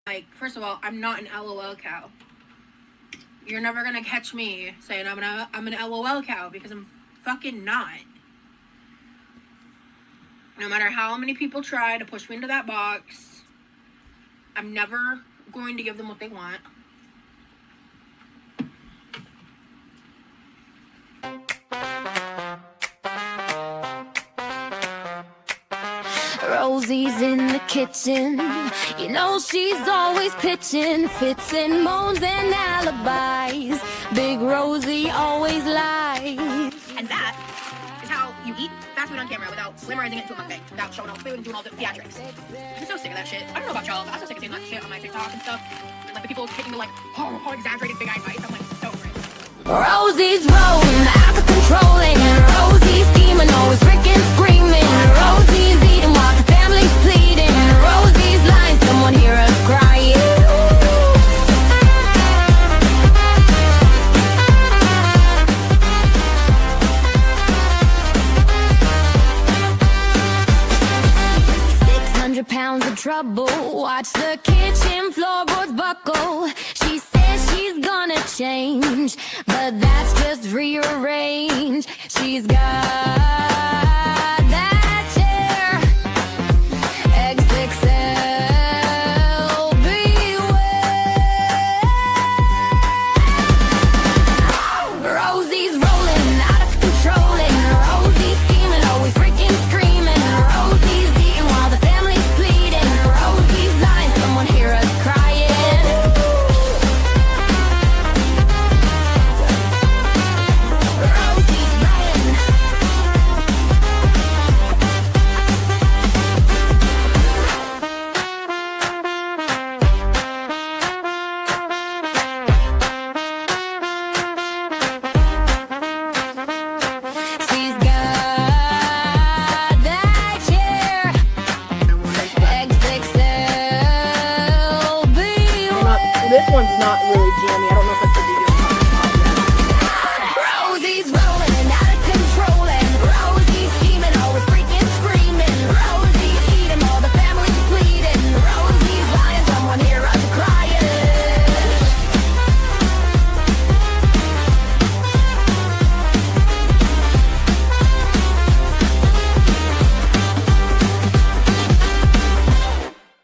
Like, first of all, I'm not an LOL cow. You're never gonna catch me saying I'm an LOL cow, because I'm fucking not. No matter how many people try to push me into that box, I'm never going to give them what they want. Rosie's in the kitchen. You know she's always pitching fits and moans and alibis. Big Rosie always lies. And that is how you eat fast food on camera without glamorizing it into a mukbang, without showing off food and doing all the theatrics. I'm so sick of that shit. I don't know about y'all, but I'm so sick of seeing that shit on my TikTok and stuff. And like the people taking the like, oh, exaggerated big-eyed bites. I'm like, so great. Rosie's rolling out of control, and Rosie's scheming, always freaking screaming. Rosie's eating while the family's pleading. Rosie's lying, someone hear us crying. £600 of trouble, watch the kitchen floorboards buckle. She says she's gonna change, but that's just rearrange. She's got that chair, XXL, beware. Rosie's rolling out of control, and Rosie's scheming, always freaking screaming. Rosie's eating while the family's pleading. Rosie's lying, someone hear us crying. Rosie's lying. She's got that chair, XXL, beware. This one's not really jammy. I don't know if it's the video. Rosie's rolling out of control, and Rosie's scheming, always freaking screaming. Rosie's eating, all the family's pleading. Rosie's lying, someone hear us crying.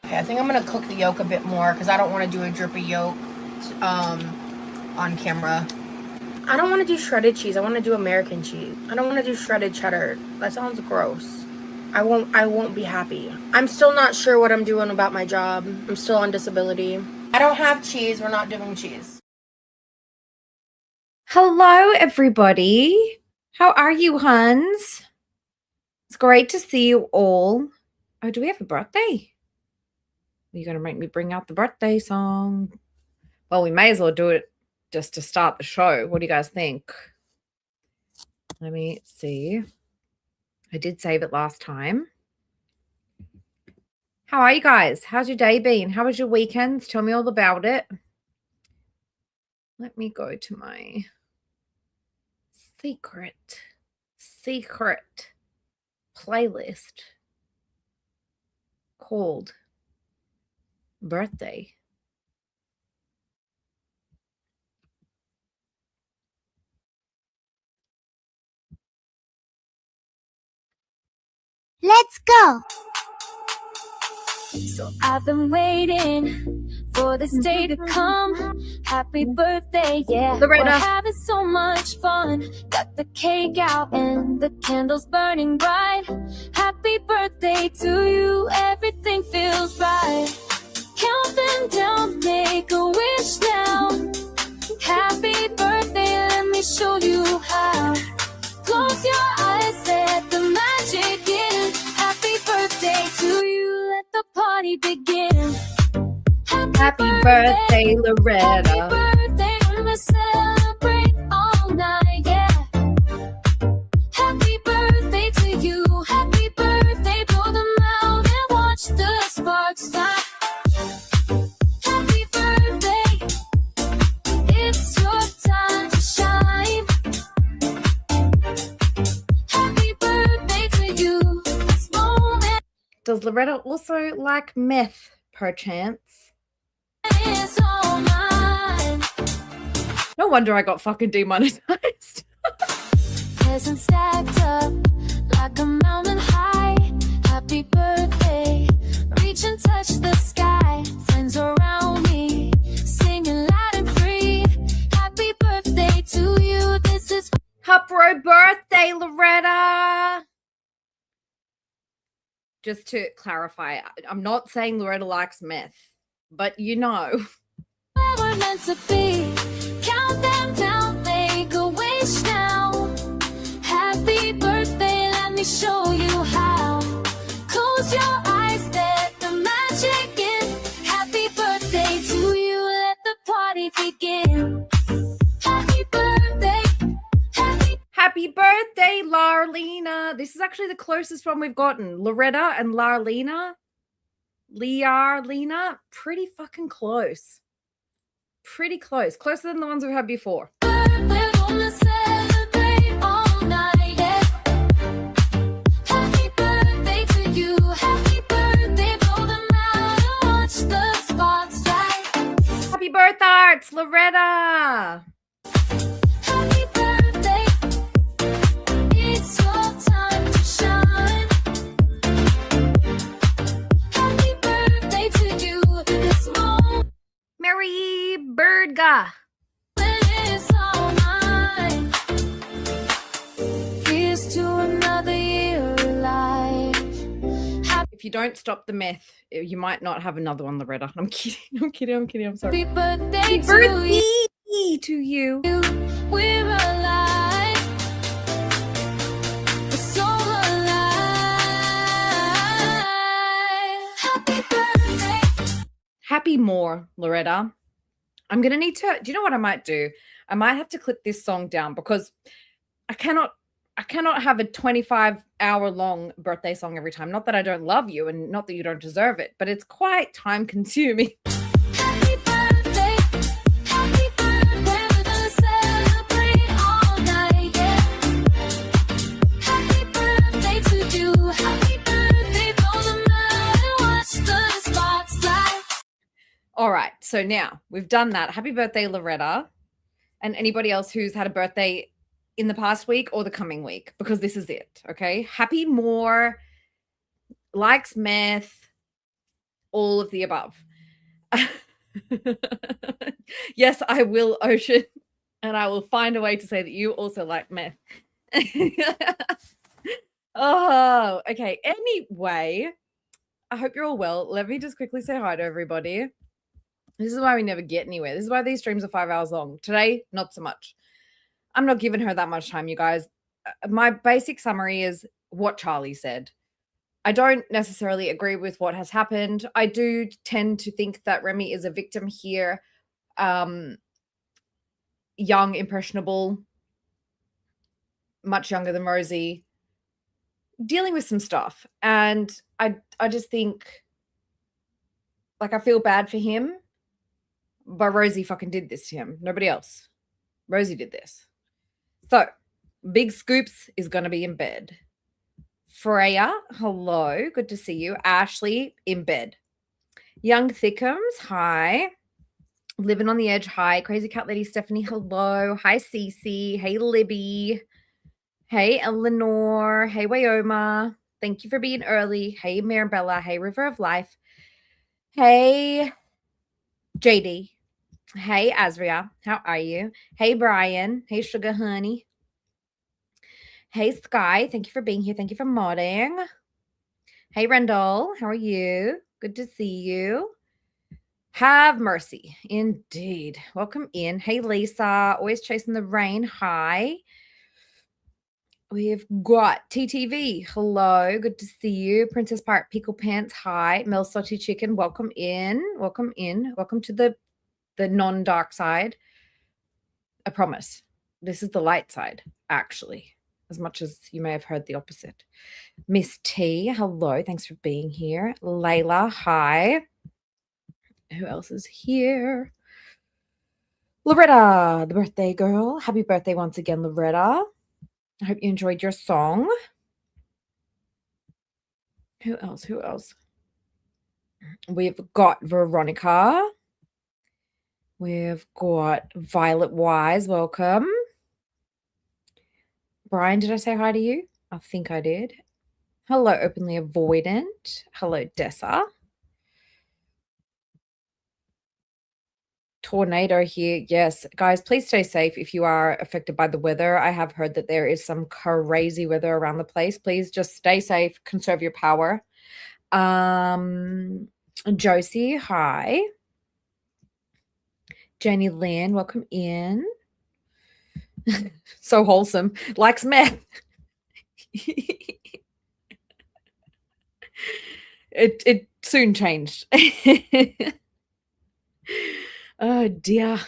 Okay, I think I'm gonna cook the yolk a bit more because I don't want to do a drippy yolk on camera. I don't want to do shredded cheese. I want to do American cheese. I don't want to do shredded cheddar. That sounds gross. I won't be happy. I'm still not sure what I'm doing about my job. I'm still on disability. I don't have cheese. We're not doing cheese. Hello, everybody. How are you, Huns? It's great to see you all. Oh, do we have a birthday? Are you going to make me bring out the birthday song? Well, we may as well do it just to start the show. What do you guys think? Let me see. I did save it last time. How are you guys? How's your day been? How was your weekends? Tell me all about it. Let me go to my secret playlist called Birthday. Let's go. So I've been waiting for this day to come. Happy birthday, yeah. Loretta. We're having so much fun. Got the cake out and the candles burning bright. Happy birthday to you. Everything feels right. Count them down, make a wish now. Happy birthday, let me show you how. Close your eyes, let the magic in. Happy birthday to you, let the party begin. Happy birthday, Loretta. Happy birthday, wanna celebrate all night, yeah. Happy birthday to you. Happy birthday, blow them out and watch the sparks fly. Happy birthday, it's your time to shine. Happy birthday to you. This moment. Does Loretta also like meth, perchance? is all mine. No wonder I got fucking demonetized. Presents stacked up like a mountain high. Happy birthday, reach and touch the sky. Friends around me, singing loud and free. Happy birthday to you, this is Happy birthday, Loretta. Just to clarify, I'm not saying Loretta likes meth, but you know. where we're meant to be. Count them down, make a wish now. Happy birthday, let me show you how. Close your eyes, let the magic in. Happy birthday to you, let the party begin. Happy birthday, Happy birthday, Larlena. This is actually the closest one we've gotten. Loretta and Larlena. Liarlena. Pretty fucking close. Pretty close. Closer than the ones we've had before. we're gonna celebrate all night, yeah. Happy birthday to you, happy birthday, blow them out and watch the sparks fly. Happy birth arts, Loretta. Happy birthday, it's your time to shine. Happy birthday to you, this moment Mary Birdga. is all mine. Here's to another year alive. If you don't stop the meth, you might not have another one, Loretta. I'm kidding. I'm sorry. Happy birthday Happy to you. birthday to you. We're alive. We're so alive. Happy birthday. Happy more, Loretta. I'm going to need to, do you know what I might do? I might have to clip this song down because I cannot have a 25-hour long birthday song every time. Not that I don't love you and not that you don't deserve it, but it's quite time consuming. Happy birthday. Happy birthday. We're gonna celebrate all night, yeah. Happy birthday to you. Happy birthday. Blow them out and watch the sparks fly. All right. So now we've done that. Happy birthday, Loretta. And anybody else who's had a birthday in the past week or the coming week, because this is it. Okay. Happy more, likes meth, all of the above. Yes, I will, Ocean. And I will find a way to say that you also like meth. Oh, okay. Anyway, I hope you're all well. Let me just quickly say hi to everybody. This is why we never get anywhere. This is why these streams are 5 hours long. Today, not so much. I'm not giving her that much time, you guys. My basic summary is what Charlie said. I don't necessarily agree with what has happened. I do tend to think that Remy is a victim here. Young, impressionable, much younger than Rosie, dealing with some stuff. And I just think, like, I feel bad for him, but Rosie fucking did this to him. Nobody else. Rosie did this. So, Big Scoops is going to be in bed. Freya, hello. Good to see you. Ashley, in bed. Young Thickums, hi. Living on the Edge, hi. Crazy Cat Lady Stephanie, hello. Hi, Cece. Hey, Libby. Hey, Eleanor. Hey, Wyoma. Thank you for being early. Hey, Marabella. Hey, River of Life. Hey, JD. Hey, Azria. How are you? Hey, Brian. Hey, Sugar Honey. Hey, Sky. Thank you for being here. Thank you for modding. Hey, Rendell. How are you? Good to see you. Have mercy. Indeed. Welcome in. Hey, Lisa. Always chasing the rain. Hi. We've got TTV. Hello. Good to see you. Princess Pirate Pickle Pants. Hi. Mel Salty Chicken. Welcome in. Welcome in. Welcome to the non-dark side. I promise. This is the light side, actually, as much as you may have heard the opposite. Miss T, hello. Thanks for being here. Layla, hi. Who else is here? Loretta, the birthday girl. Happy birthday once again, Loretta. I hope you enjoyed your song. Who else? We've got Veronica. We've got Violet Wise. Welcome. Brian, did I say hi to you? I think I did. Hello, Openly Avoidant. Hello, Dessa. Tornado here. Yes, guys, please stay safe if you are affected by the weather. I have heard that there is some crazy weather around the place. Please just stay safe, conserve your power. Josie, hi. Jenny Lynn, welcome in. So wholesome. Likes meth. It soon changed. Oh dear.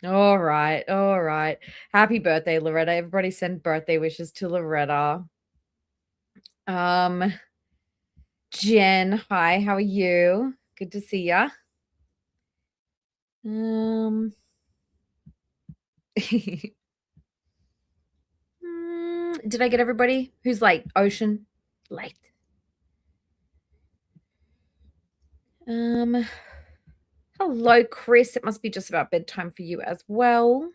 All right. Happy birthday, Loretta. Everybody send birthday wishes to Loretta. Jen, hi, how are you? Good to see ya. Did I get everybody? Who's late? Ocean? Late. Hello, Chris. It must be just about bedtime for you as well.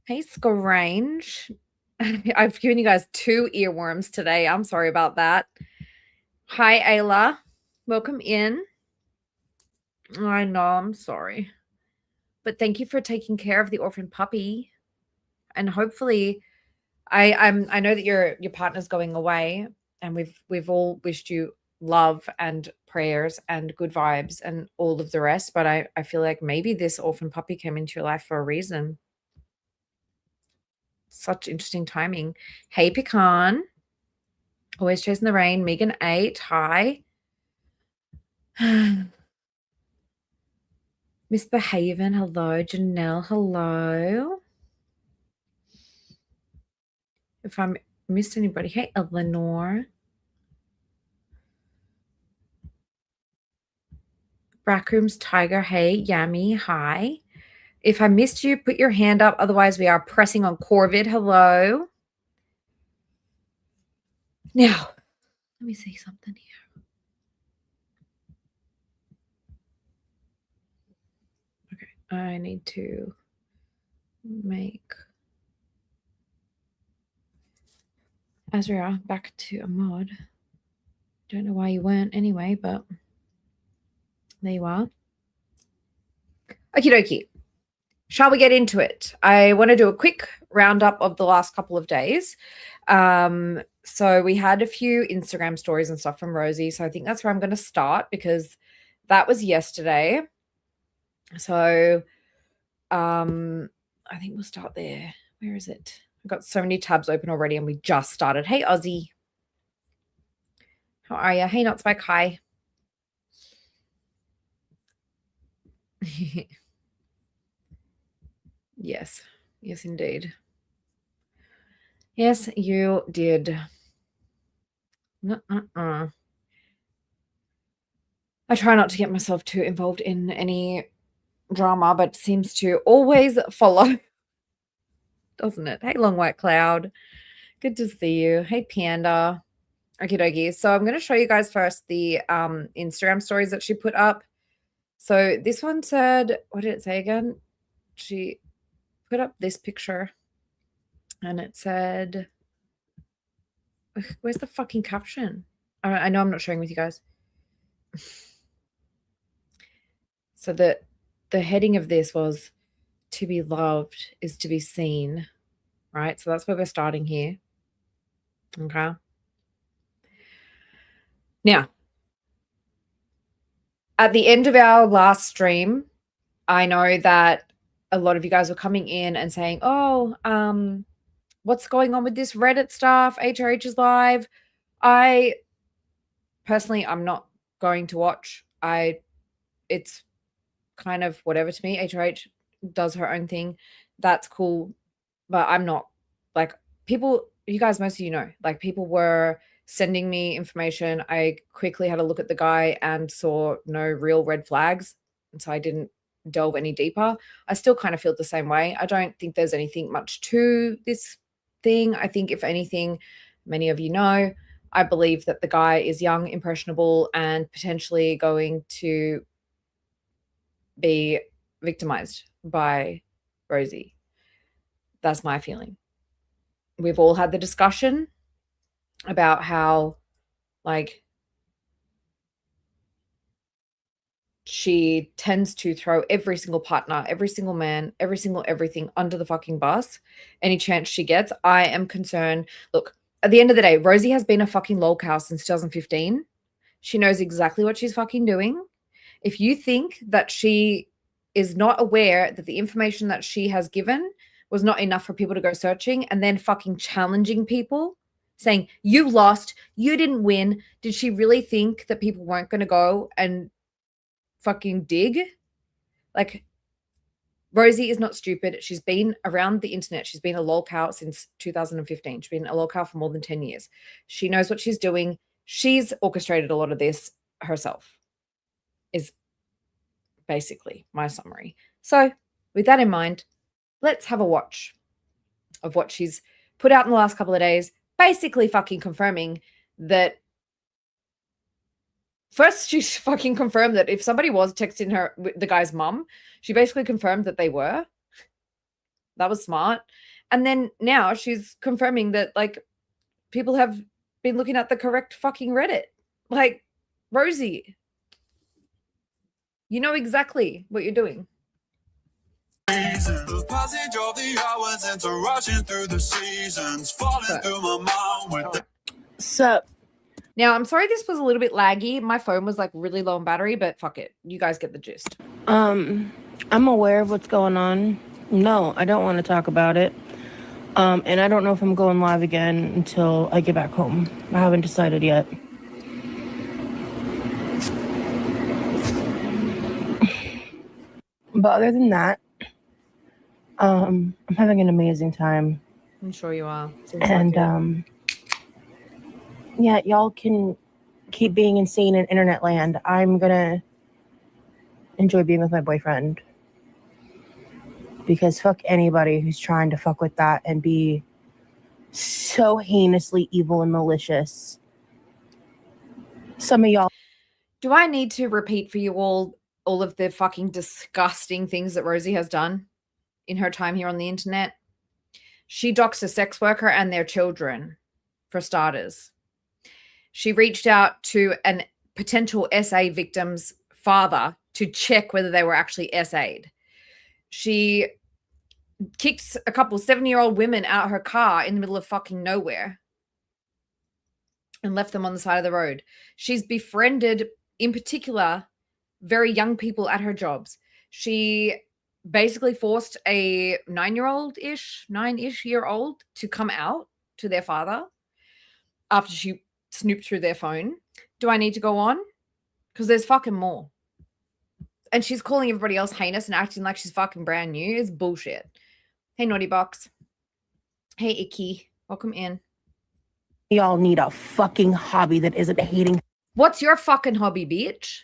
Hey, Scarange. I've given you guys 2 earworms today. I'm sorry about that. Hi, Ayla. Welcome in. I know, I'm sorry. But thank you for taking care of the orphan puppy. And hopefully I know that your partner's going away, and we've all wished you love and prayers and good vibes and all of the rest, but I feel like maybe this orphan puppy came into your life for a reason. Such interesting timing. Hey, Pecan. Always chasing the rain. Megan 8. Hi. Misbehaving. Hello. Janelle. Hello. If I missed anybody. Hey, Eleanor. Brackrooms Tiger. Hey, Yami. Hi. If I missed you, put your hand up. Otherwise, we are pressing on Corvid. Hello. Now, let me see something here. Okay, I need to make Azria back to a mod. Don't know why you weren't anyway, but there you are. Okie dokie. Shall we get into it? I want to do a quick roundup of the last couple of days. So we had a few Instagram stories and stuff from Rosie. So I think that's where I'm going to start, because that was yesterday. So I think we'll start there. Where is it? I've got so many tabs open already and we just started. Hey, Ozzy. How are you? Hey, Not Spike. Hi. Yes. Yes, indeed. Yes, you did. I try not to get myself too involved in any drama, but it seems to always follow, doesn't it? Hey, Long White Cloud. Good to see you. Hey, Panda. Okie dokie. So I'm going to show you guys first the Instagram stories that she put up. So this one said, what did it say again? She put up this picture and it said, where's the fucking caption? I know I'm not sharing with you guys. So the heading of this was, to be loved is to be seen, right? So that's where we're starting here. Okay. Now, at the end of our last stream, I know that a lot of you guys were coming in and saying, oh, what's going on with this Reddit stuff? HRH is live. I personally, I'm not going to watch. It's kind of whatever to me. HRH does her own thing. That's cool. But I'm not, like, people, you guys, most of you know, like, people were sending me information. I quickly had a look at the guy and saw no real red flags. And so I didn't delve any deeper. I still kind of feel the same way. I don't think there's anything much to this thing. I think, if anything, many of you know, I believe that the guy is young, impressionable, and potentially going to be victimized by Rosie. That's my feeling. We've all had the discussion about how, like, she tends to throw every single partner, every single man, every single everything under the fucking bus any chance she gets. I am concerned. Look, at the end of the day, Rosie has been a fucking lolcow since 2015. She knows exactly what she's fucking doing. If you think that she is not aware that the information that she has given was not enough for people to go searching and then fucking challenging people, saying, you lost, you didn't win. Did she really think that people weren't going to go and fucking dig? Like, Rosie is not stupid. She's been around the internet. She's been a lolcow since 2015. She's been a lolcow for more than 10 years. She knows what she's doing. She's orchestrated a lot of this herself, is basically my summary. So with that in mind, let's have a watch of what she's put out in the last couple of days, basically fucking confirming that. First, she's fucking confirmed that if somebody was texting her, the guy's mum, she basically confirmed that they were. That was smart. And then now she's confirming that, like, people have been looking at the correct fucking Reddit. Like, Rosie, you know exactly what you're doing. The passage of the hours into rushing through the seasons, falling through my mind with the Sup? Now, I'm sorry this was a little bit laggy. My phone was like really low on battery, but fuck it. You guys get the gist. I'm aware of what's going on. No, I don't want to talk about it. And I don't know if I'm going live again until I get back home. I haven't decided yet. But other than that, I'm having an amazing time. I'm sure you are. And yeah, y'all can keep being insane in internet land. I'm gonna enjoy being with my boyfriend. Because fuck anybody who's trying to fuck with that and be so heinously evil and malicious. Some of y'all. Do I need to repeat for you all of the fucking disgusting things that Rosie has done in her time here on the internet? She doxed a sex worker and their children, for starters. She reached out to a potential SA victim's father to check whether they were actually SA'd. She kicked a couple 70-year-old women out of her car in the middle of fucking nowhere and left them on the side of the road. She's befriended, in particular, very young people at her jobs. She basically forced a 9-ish year old to come out to their father after she snooped through their phone. Do I need to go on? Because there's fucking more. And she's calling everybody else heinous and acting like she's fucking brand new. It's bullshit. Hey, Naughty Box. Hey, Icky. Welcome in. Y'all need a fucking hobby that isn't hating. What's your fucking hobby, bitch?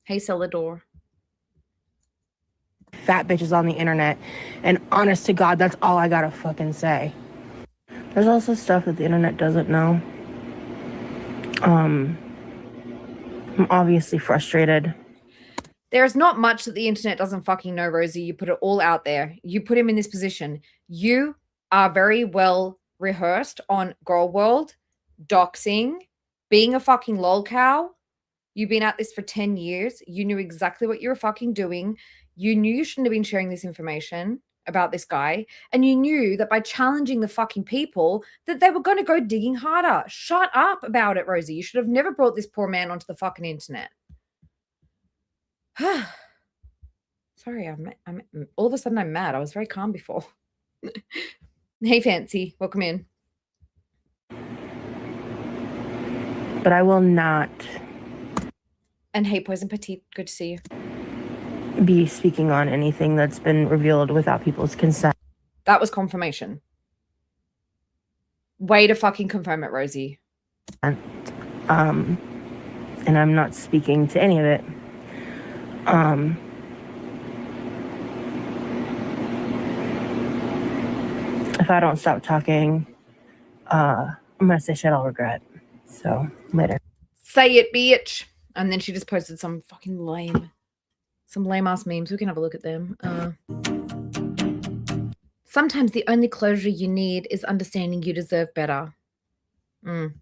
Hey, Celador. Fat bitches on the internet. And honest to God, that's all I gotta fucking say. There's also stuff that the internet doesn't know. I'm obviously frustrated. There's not much that the internet doesn't fucking know, Rosie. You put it all out there. You put him in this position. You are very well rehearsed on Girl World, doxing, being a fucking lolcow. You've been at this for 10 years. You knew exactly what you were fucking doing. You knew you shouldn't have been sharing this information about this guy. And you knew that by challenging the fucking people that they were going to go digging harder. Shut up about it, Rosie. You should have never brought this poor man onto the fucking internet. Sorry, I'm all of a sudden I'm mad. I was very calm before. Hey, Fancy. Welcome in. But I will not And hey, Poison Petite. Good to see you. be speaking on anything that's been revealed without people's consent. That was confirmation. Way to fucking confirm it, Rosie. And I'm not speaking to any of it. If I don't stop talking, I'm gonna say shit I'll regret. So later. Say it, bitch. And then she just posted some fucking lame Some lame ass memes. We can have a look at them. Sometimes the only closure you need is understanding you deserve better. And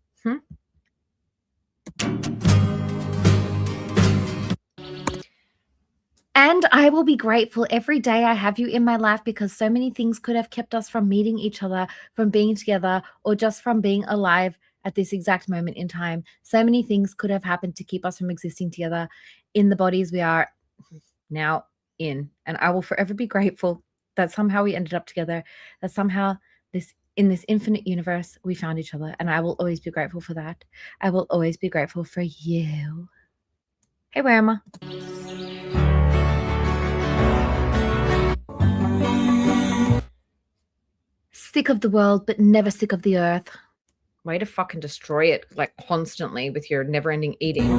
I will be grateful every day I have you in my life because so many things could have kept us from meeting each other, from being together, or just from being alive at this exact moment in time. So many things could have happened to keep us from existing together in the bodies we are now in. And I will forever be grateful that somehow we ended up together, that somehow in this infinite universe we found each other. And I will always be grateful for that. I will always be grateful for you. Hey, Grandma. Sick of the world, but never sick of the earth. Way to fucking destroy it, like, constantly with your never-ending eating.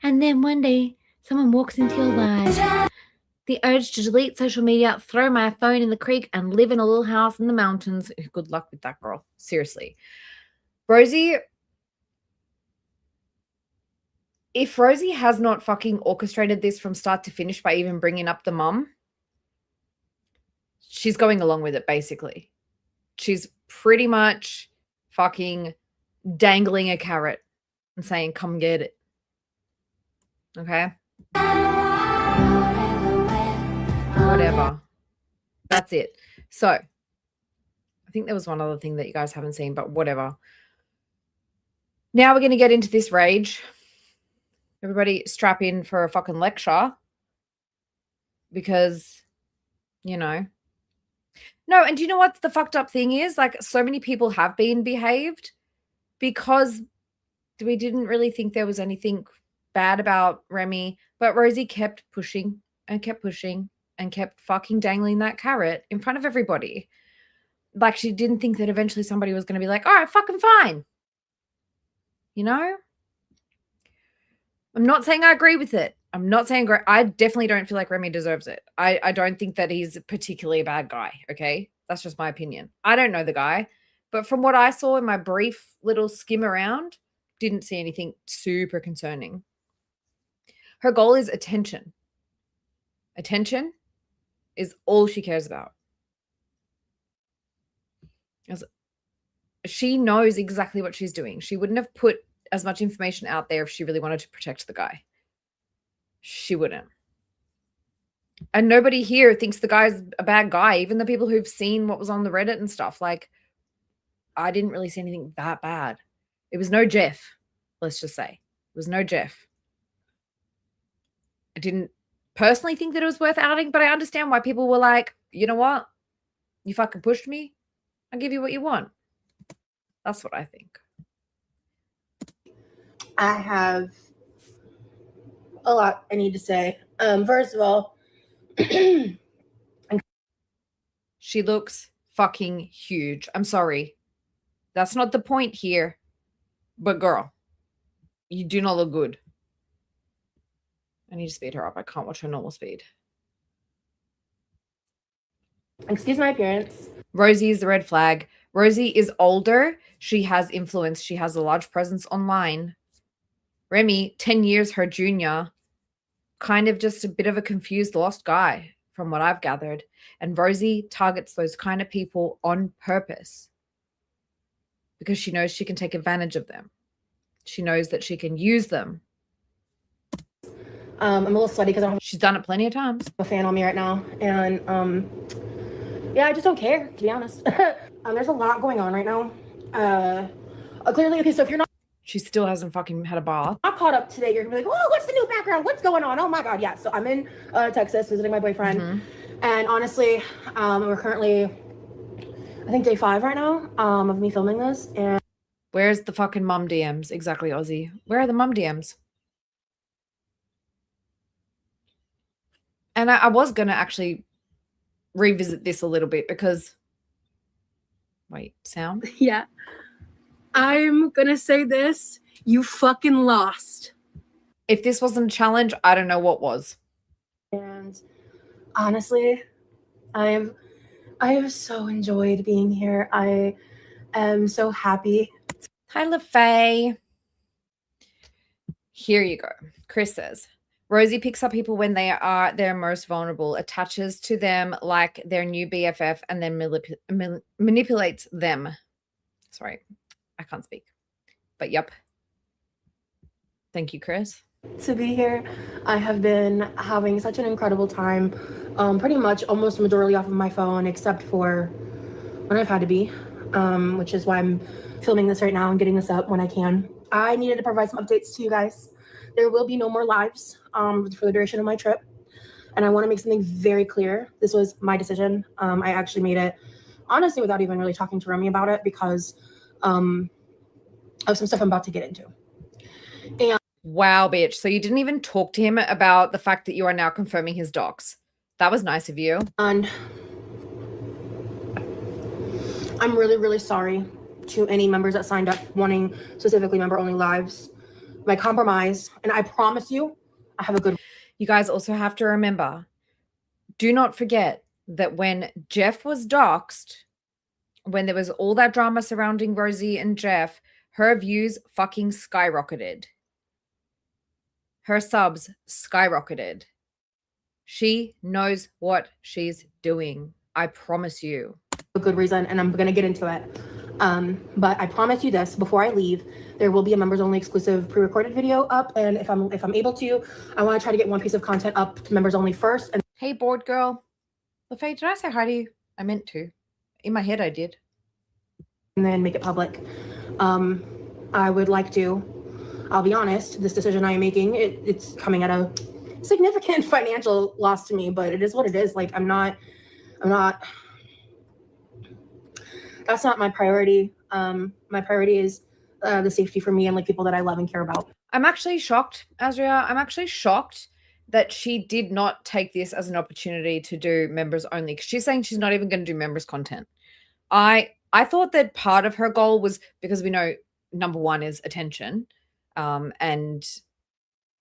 And then one day, someone walks into your life. The urge to delete social media, throw my phone in the creek, and live in a little house in the mountains. Good luck with that, girl. Seriously. Rosie, if Rosie has not fucking orchestrated this from start to finish by even bringing up the mum, she's going along with it, basically. She's pretty much fucking dangling a carrot and saying, come get it. Okay? Whatever. That's it. So, I think there was one other thing that you guys haven't seen, but whatever. Now we're going to get into this rage. Everybody strap in for a fucking lecture. Because, you know. No, and do you know what the fucked up thing is? Like, so many people have been behaved because we didn't really think there was anything bad about Remy. But Rosie kept pushing and kept pushing and kept fucking dangling that carrot in front of everybody. Like, she didn't think that eventually somebody was going to be like, all right, fucking fine. You know? I'm not saying I agree with it. I'm not saying I definitely don't feel like Remy deserves it. I don't think that he's particularly a bad guy, okay? That's just my opinion. I don't know the guy, but from what I saw in my brief little skim around, didn't see anything super concerning. Her goal is attention. Attention is all she cares about. She knows exactly what she's doing. She wouldn't have put as much information out there if she really wanted to protect the guy. She wouldn't. And nobody here thinks the guy's a bad guy. Even the people who've seen what was on the Reddit and stuff. Like, I didn't really see anything that bad. It was no Jeff, let's just say. It was no Jeff. I didn't personally think that it was worth outing, but I understand why people were like, you know what? You fucking pushed me. I'll give you what you want. That's what I think. I have a lot I need to say. First of all, she looks fucking huge. I'm sorry. That's not the point here. But girl, you do not look good. I need to speed her up. I can't watch her normal speed. Excuse my appearance. Rosie is the red flag. Rosie is older. She has influence. She has a large presence online. Remy, 10 years her junior, kind of just a bit of a confused, lost guy from what I've gathered. And Rosie targets those kind of people on purpose because she knows she can take advantage of them. She knows that she can use them. I'm a little sweaty because I don't have She's done it plenty of times. a fan on me right now. And yeah, I just don't care, to be honest. There's a lot going on right now. Clearly, okay, so if you're not She still hasn't fucking had a bath. caught up today, you're gonna be like, oh, what's the new background? What's going on? Oh my God, yeah. So I'm in Texas visiting my boyfriend. And honestly, we're currently, I think, day 5 right now of me filming this. And Where's the fucking mum DMs? Exactly, Aussie. Where are the mum DMs? And I was going to actually revisit this a little bit because... Wait, sound? Yeah. I'm gonna say this. You fucking lost. If this wasn't a challenge, I don't know what was. And honestly, I have so enjoyed being here. I am so happy. Hi, LaFay. Here you go. Chris says, Rosie picks up people when they are their most vulnerable, attaches to them like their new BFF, and then manipulates them. Sorry, I can't speak. But yep. Thank you, Chris. To be here. I have been having such an incredible time, pretty much almost majority off of my phone, except for when I've had to be, which is why I'm filming this right now and getting this up when I can. I needed to provide some updates to you guys. There will be no more lives for the duration of my trip, and I want to make something very clear. This was my decision. I actually made it, honestly, without even really talking to Remy about it, because of some stuff I'm about to get into. And Wow, bitch. So you didn't even talk to him about the fact that you are now confirming his docs. That was nice of you. I'm really, really sorry to any members that signed up wanting specifically member-only lives. My compromise, and I promise you, I have a good... You guys also have to remember, do not forget that when Jeff was doxxed, when there was all that drama surrounding Rosie and Jeff, her views fucking skyrocketed. Her subs skyrocketed. She knows what she's doing. I promise you. A good reason, and I'm going to get into it. But I promise you this, before I leave, there will be a members only exclusive pre-recorded video up, and if I'm able to, I want to try to get one piece of content up to members only first. And hey, board girl. LaFay, did I say hi to you? I meant to. In my head, I did. And then make it public. I would like to, I'll be honest, this decision I am making, it's coming at a significant financial loss to me, but it is what it is. Like, I'm not, that's not my priority. My priority is the safety for me and like people that I love and care about. I'm actually shocked, Azria. I'm actually shocked that she did not take this as an opportunity to do members only, because she's saying she's not even going to do members content. I thought that part of her goal was, because we know number one is attention, and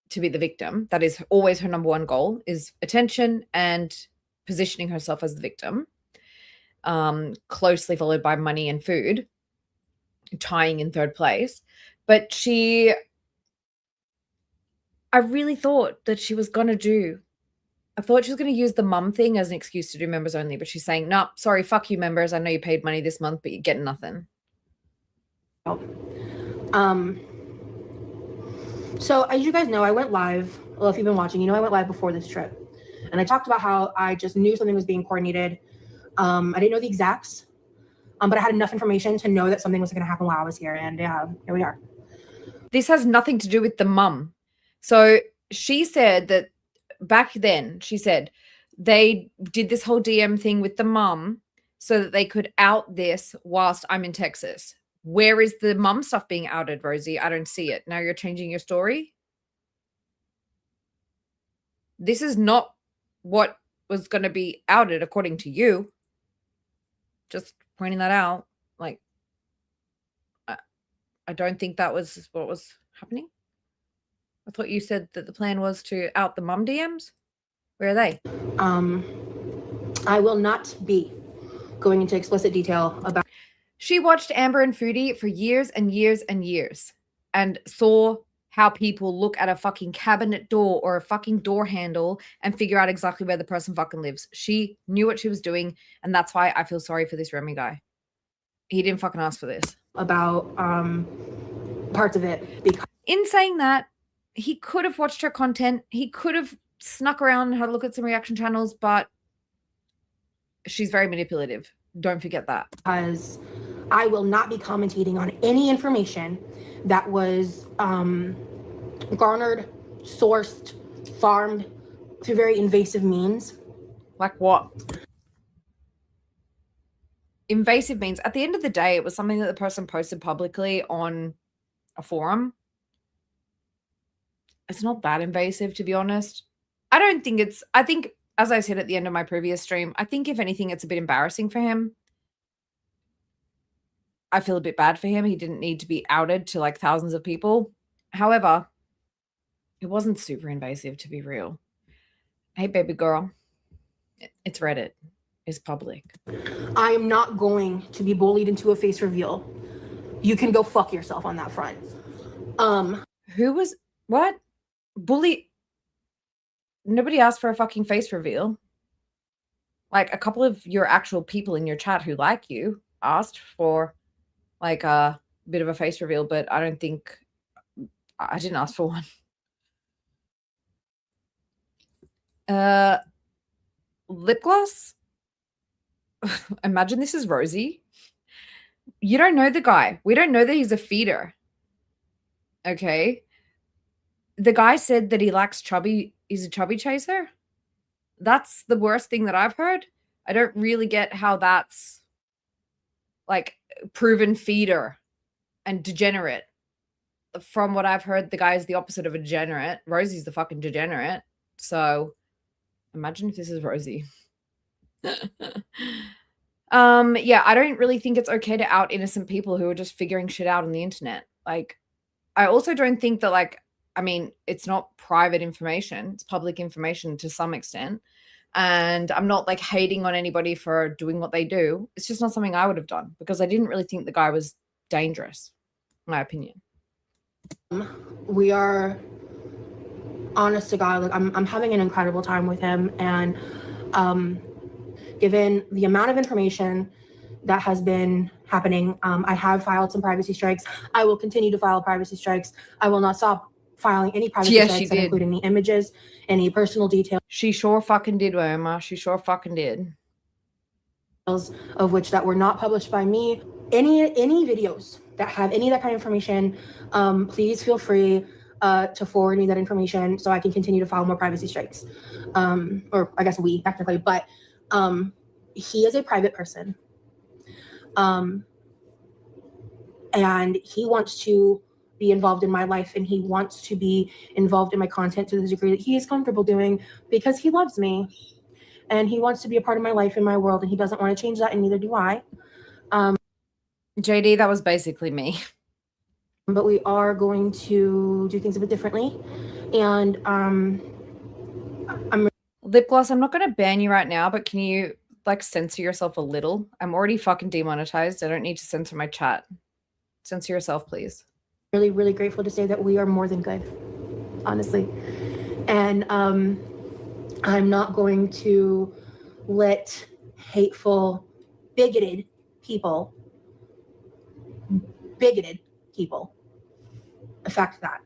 to be the victim. That is always her number one goal, is attention and positioning herself as the victim, closely followed by money and food, tying in third place. But I really thought that she was going to do, I thought she was going to use the mum thing as an excuse to do members only, but she's saying, no, sorry, fuck you members. I know you paid money this month, but you're getting nothing. So as you guys know, I went live. Well, if you've been watching, you know I went live before this trip. And I talked about how I just knew something was being coordinated. I didn't know the exacts, but I had enough information to know that something was going to happen while I was here. And here we are. This has nothing to do with the mum. So she said that back then, she said they did this whole DM thing with the mum so that they could out this whilst I'm in Texas. Where is the mum stuff being outed, Rosie? I don't see it. Now you're changing your story? This is not what was going to be outed according to you. Just pointing that out. Like, I don't think that was what was happening. I thought you said that the plan was to out the mum DMs. Where are they? I will not be going into explicit detail about... She watched Amber and Foodie for years and years and years and saw how people look at a fucking cabinet door or a fucking door handle and figure out exactly where the person fucking lives. She knew what she was doing, and that's why I feel sorry for this Remy guy. He didn't fucking ask for this. About parts of it. Because in saying that, he could have watched her content. He could have snuck around and had a look at some reaction channels, but she's very manipulative. Don't forget that. Because I will not be commentating on any information that was garnered, sourced, farmed through very invasive means. Like what? Invasive means, at the end of the day, it was something that the person posted publicly on a forum. It's not that invasive, to be honest. I think, as I said at the end of my previous stream, I think if anything, it's a bit embarrassing for him. I feel a bit bad for him. He didn't need to be outed to like thousands of people. However, it wasn't super invasive, to be real. Hey, baby girl. It's Reddit. It's public. I am not going to be bullied into a face reveal. You can go fuck yourself on that front. What? Bully? Nobody asked for a fucking face reveal. Like, a couple of your actual people in your chat who like you asked for like a bit of a face reveal, but I don't think I didn't ask for one. Lip gloss? Imagine this is Rosie. You don't know the guy. We don't know that he's a feeder. Okay. The guy said that he likes chubby, he's a chubby chaser. That's the worst thing that I've heard. I don't really get how that's like proven feeder and degenerate. From what I've heard, the guy is the opposite of a degenerate. Rosie's the fucking degenerate. So imagine if this is Rosie. Yeah, I don't really think it's okay to out innocent people who are just figuring shit out on the internet. Like, I also don't think that, like, I mean, it's not private information, it's public information to some extent. And I'm not like hating on anybody for doing what they do. It's just not something I would have done because I didn't really think the guy was dangerous, in my opinion. We are, honest to God, like I'm having an incredible time with him, and given the amount of information that has been happening, I have filed some privacy strikes. I will continue to file privacy strikes. I will not stop filing any privacy strikes, including the images, any personal details. She sure fucking did, Wilma. She sure fucking did. Of which that were not published by me. Any videos that have any of that kind of information, please feel free to forward me that information so I can continue to file more privacy strikes. Or I guess we technically, but he is a private person. And he wants to be involved in my life, and he wants to be involved in my content to the degree that he is comfortable doing because he loves me and he wants to be a part of my life and my world, and he doesn't want to change that, and neither do I. JD, that was basically me. But we are going to do things a bit differently. And Lip gloss, I'm not going to ban you right now, but can you like censor yourself a little? I'm already fucking demonetized. I don't need to censor my chat. Censor yourself, please. Really, really grateful to say that we are more than good, honestly. And I'm not going to let hateful, bigoted people affect that.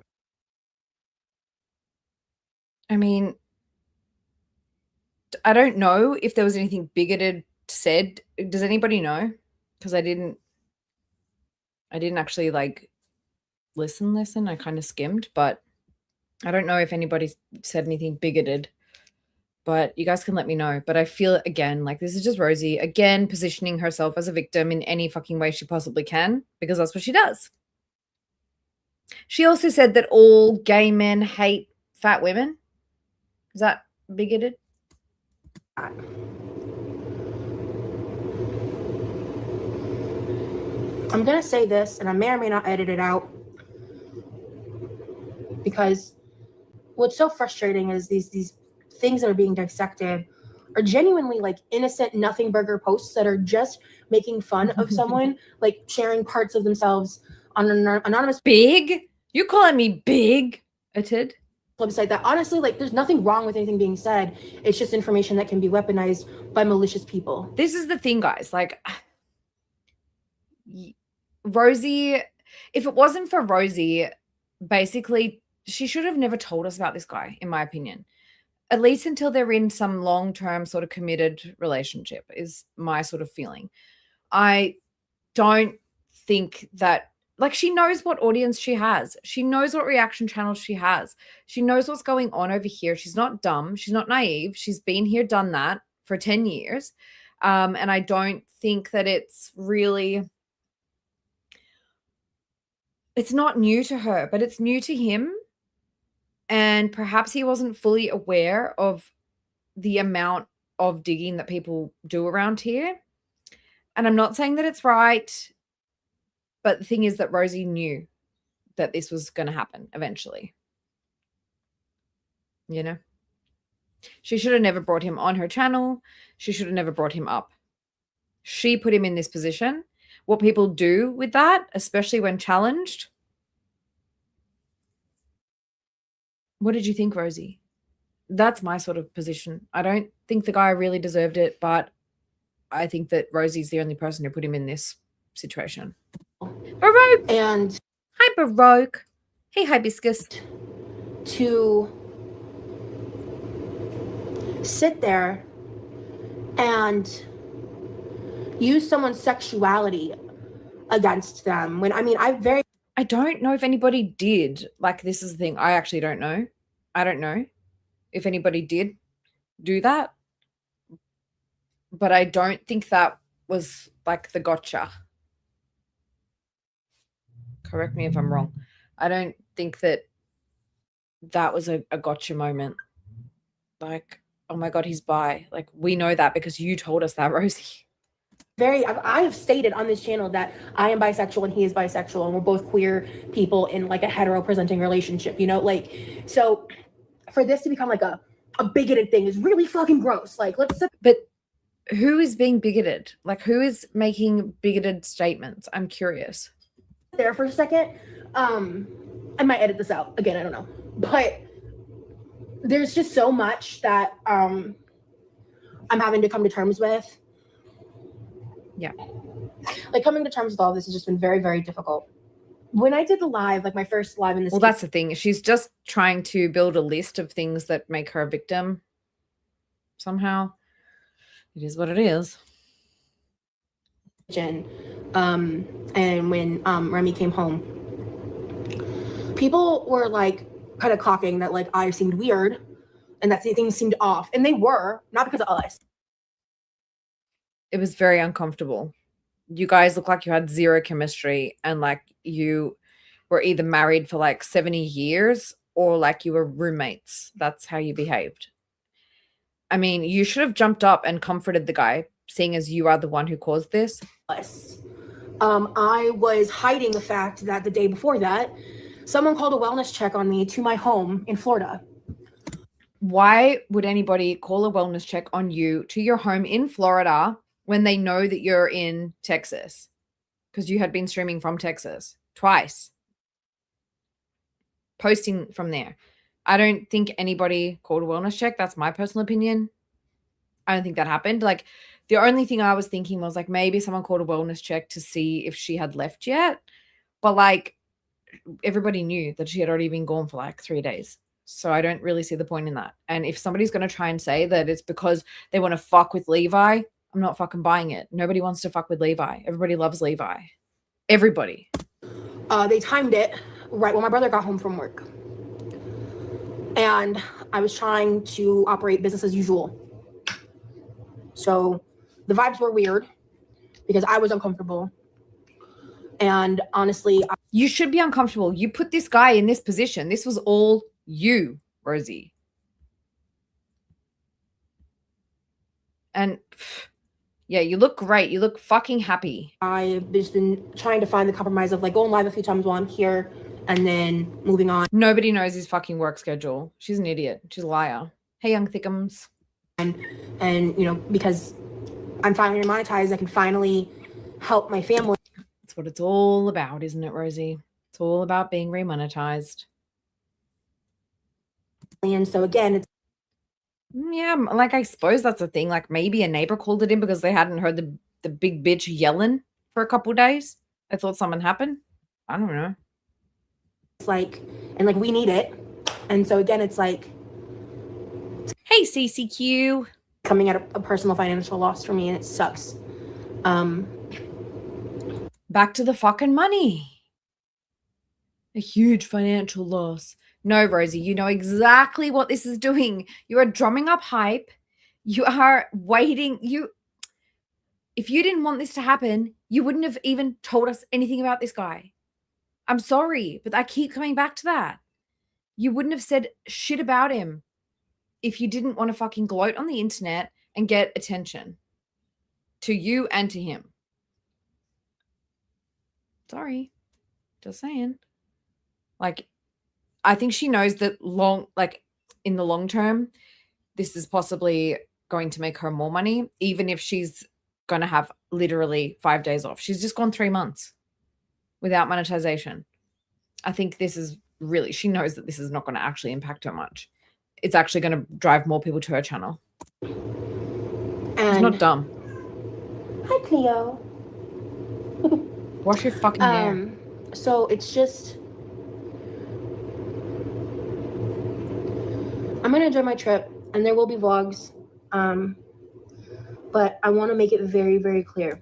I mean, I don't know if there was anything bigoted said. Does anybody know? Because I didn't actually like listen. I kind of skimmed, but I don't know if anybody said anything bigoted. But you guys can let me know. But I feel, again, like this is just Rosie, again, positioning herself as a victim in any fucking way she possibly can, because that's what she does. She also said that all gay men hate fat women. Is that bigoted? I'm going to say this, and I may or may not edit it out, because what's so frustrating is these things that are being dissected are genuinely like innocent nothing burger posts that are just making fun of someone, like sharing parts of themselves on an anonymous big. You calling me bigoted? Website that honestly, like, there's nothing wrong with anything being said. It's just information that can be weaponized by malicious people. This is the thing, guys. Like, Rosie, if it wasn't for Rosie, basically, she should have never told us about this guy, in my opinion. At least until they're in some long-term sort of committed relationship is my sort of feeling. I don't think that, like, she knows what audience she has. She knows what reaction channels she has. She knows what's going on over here. She's not dumb. She's not naive. She's been here, done that for 10 years. And I don't think that it's really, it's not new to her, but it's new to him. And perhaps he wasn't fully aware of the amount of digging that people do around here. And I'm not saying that it's right, but the thing is that Rosie knew that this was going to happen eventually. You know? She should have never brought him on her channel. She should have never brought him up. She put him in this position. What people do with that, especially when challenged, What did you think, Rosie? That's my sort of position. I don't think the guy really deserved it, but I think that Rosie's the only person who put him in this situation. Baroque! And Hi, Baroque. Hey, Hibiscus. to sit there and use someone's sexuality against them when I don't know if anybody did. Like, this is the thing. I actually don't know. I don't know if anybody did do that. But I don't think that was like the gotcha. Correct me if I'm wrong. I don't think that was a gotcha moment. Like, oh my God, he's bi. Like, we know that because you told us that, Rosie. I have stated on this channel that I am bisexual and he is bisexual and we're both queer people in like a hetero presenting relationship, you know, like, so for this to become like a bigoted thing is really fucking gross. Like, But who is being bigoted? Like, who is making bigoted statements? I'm curious. There for a second. I might edit this out again, I don't know, but there's just so much that I'm having to come to terms with. Yeah. Like, coming to terms with all this has just been very, very difficult. When I did the live, like my first live in this, Well, that's the thing. She's just trying to build a list of things that make her a victim. Somehow, it is what it is. And when Remy came home, people were like kind of clocking that like I seemed weird and that things seemed off, and they were not because of us. It was very uncomfortable. You guys look like you had zero chemistry and like you were either married for like 70 years or like you were roommates. That's how you behaved. I mean, you should have jumped up and comforted the guy, seeing as you are the one who caused this. I was hiding the fact that the day before that, someone called a wellness check on me to my home in Florida. Why would anybody call a wellness check on you to your home in Florida when they know that you're in Texas? Because you had been streaming from Texas twice, posting from there. I don't think anybody called a wellness check. That's my personal opinion. I don't think that happened. Like, the only thing I was thinking was like maybe someone called a wellness check to see if she had left yet. But like, everybody knew that she had already been gone for like 3 days. So I don't really see the point in that. And if somebody's going to try and say that it's because they want to fuck with Levi, I'm not fucking buying it. Nobody wants to fuck with Levi. Everybody loves Levi. Everybody. They timed it right when my brother got home from work. And I was trying to operate business as usual. So the vibes were weird because I was uncomfortable. And honestly, you should be uncomfortable. You put this guy in this position. This was all you, Rosie. And yeah, you look great. You look fucking happy. I've just been trying to find the compromise of like going live a few times while I'm here and then moving on. Nobody knows his fucking work schedule. She's an idiot. She's a liar. Hey, young thickums. And you know, because I'm finally monetized, I can finally help my family. That's what it's all about, isn't it, Rosie? It's all about being remonetized. And so again, it's yeah, like I suppose that's a thing. Like maybe a neighbor called it in because they hadn't heard the big bitch yelling for a couple of days. I thought something happened. I don't know. It's like, and like we need it. And so again, it's like, hey, CCQ. Coming at a personal financial loss for me, and it sucks. Back to the fucking money. A huge financial loss. No, Rosie, you know exactly what this is doing. You are drumming up hype. You are waiting. If you didn't want this to happen, you wouldn't have even told us anything about this guy. I'm sorry, but I keep coming back to that. You wouldn't have said shit about him if you didn't want to fucking gloat on the internet and get attention to you and to him. Sorry. Just saying. Like, I think she knows that in the long term, this is possibly going to make her more money, even if she's going to have literally 5 days off. She's just gone 3 months without monetization. I think this is really, she knows that this is not going to actually impact her much. It's actually going to drive more people to her channel. And She's not dumb. hi, Cleo. Wash your fucking hair. So it's just, I'm gonna enjoy my trip, and there will be vlogs. But I want to make it very, very clear.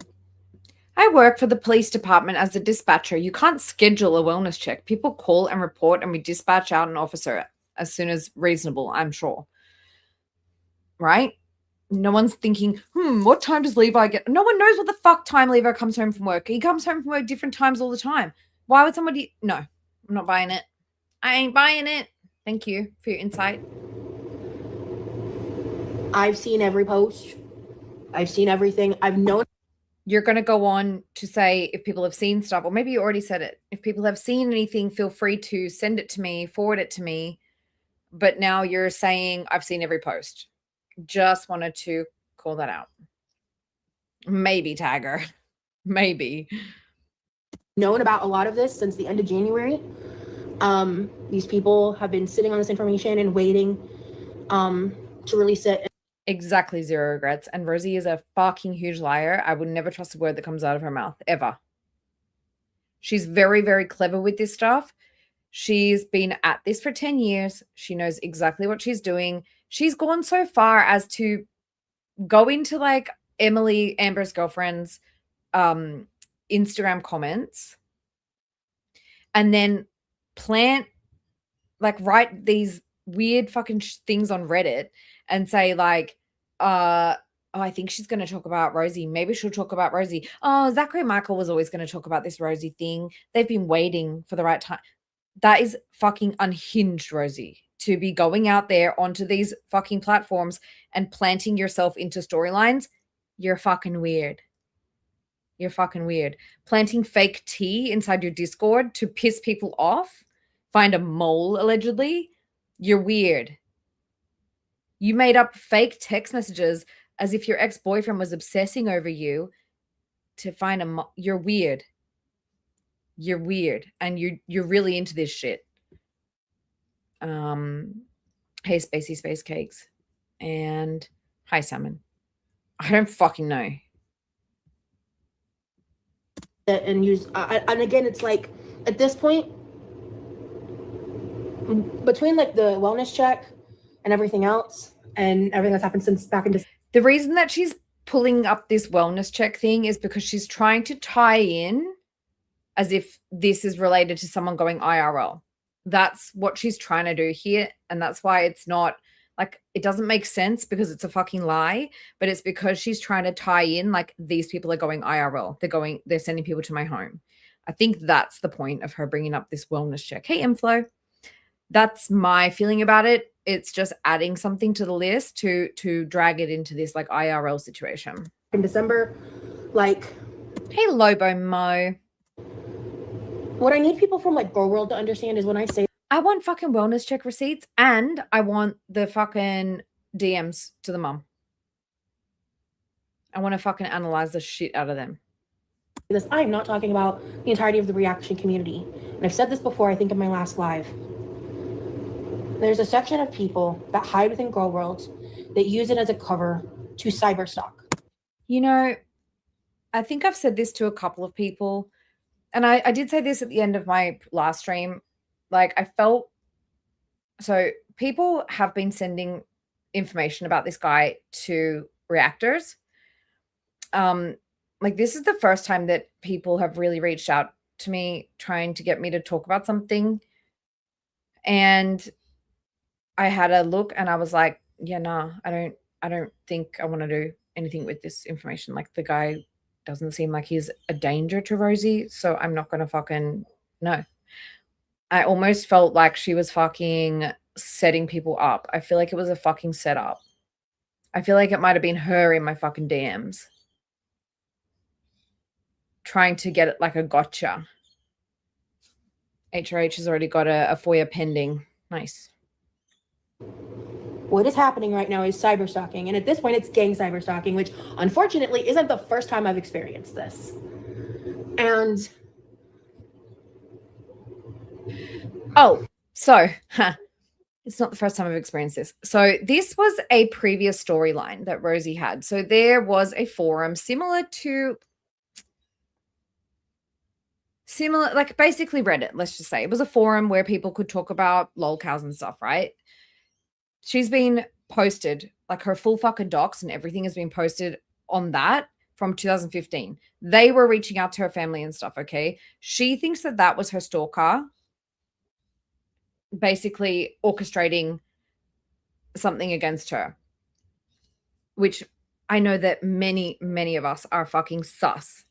I work for the police department as a dispatcher. You can't schedule a wellness check. People call and report, and we dispatch out an officer as soon as reasonable, I'm sure. Right? No one's thinking, what time does Levi get? No one knows what the fuck time Levi comes home from work. He comes home from work different times all the time. Why would somebody? No, I'm not buying it. I ain't buying it. Thank you for your insight. I've seen every post. I've seen everything. I've known. You're going to go on to say if people have seen stuff, or maybe you already said it. If people have seen anything, feel free to send it to me, forward it to me. But now you're saying I've seen every post. Just wanted to call that out. Maybe tag her. Maybe. Known about a lot of this since the end of January. These people have been sitting on this information and waiting to release it. Exactly, zero regrets. And Rosie is a fucking huge liar. I would never trust a word that comes out of her mouth, ever. She's very, very clever with this stuff. She's been at this for 10 years. She knows exactly what she's doing. She's gone so far as to go into like Emily, Amber's girlfriend's Instagram comments and then write these weird fucking things on Reddit and say like, I think she's going to talk about Rosie. Maybe she'll talk about Rosie. Oh, Zachary Michael was always going to talk about this Rosie thing. They've been waiting for the right time. That is fucking unhinged, Rosie, to be going out there onto these fucking platforms and planting yourself into storylines. You're fucking weird. You're fucking weird. Planting fake tea inside your Discord to piss people off. Find a mole, allegedly. You're weird. You made up fake text messages as if your ex-boyfriend was obsessing over you to find a mole. You're weird. You're weird. And you're really into this shit. Hey, Spacey Space Cakes. And hi, Salmon. I don't fucking know. And use and again, it's like at this point, between like the wellness check and everything else and everything that's happened since back in December. The reason that she's pulling up this wellness check thing is because she's trying to tie in as if this is related to someone going IRL. That's what she's trying to do here. And that's why it's not like, it doesn't make sense because it's a fucking lie, but it's because she's trying to tie in like these people are going IRL. They're sending people to my home. I think that's the point of her bringing up this wellness check. Hey, Inflow. That's my feeling about it. It's just adding something to the list to drag it into this like IRL situation. In December, like. Hey, Lobo Mo. What I need people from like Girl World to understand is when I say I want fucking wellness check receipts and I want the fucking DMs to the mum. I want to fucking analyze the shit out of them. This, I'm not talking about the entirety of the reaction community. And I've said this before, I think in my last live. There's a section of people that hide within Girl World that use it as a cover to cyber stalk. You know, I think I've said this to a couple of people. And I did say this at the end of my last stream. Like, I felt, so people have been sending information about this guy to reactors. Like, this is the first time that people have really reached out to me trying to get me to talk about something. And I had a look and I was like, yeah, nah, I don't think I want to do anything with this information. Like, the guy doesn't seem like he's a danger to Rosie, so I'm not going to fucking, no. I almost felt like she was fucking setting people up. I feel like it was a fucking setup. I feel like it might have been her in my fucking DMs. Trying to get it like a gotcha. HRH has already got a FOIA pending. Nice. What is happening right now is cyber stalking. And at this point, it's gang cyber stalking, which unfortunately isn't the first time I've experienced this. And Oh, so it's not the first time I've experienced this. So this was a previous storyline that Rosie had. So there was a forum similar, like basically Reddit, let's just say. It was a forum where people could talk about lolcows and stuff, right? She's been posted, like her full fucking docs and everything has been posted on that from 2015. They were reaching out to her family and stuff, okay? She thinks that that was her stalker basically orchestrating something against her, which I know that many, many of us are fucking sus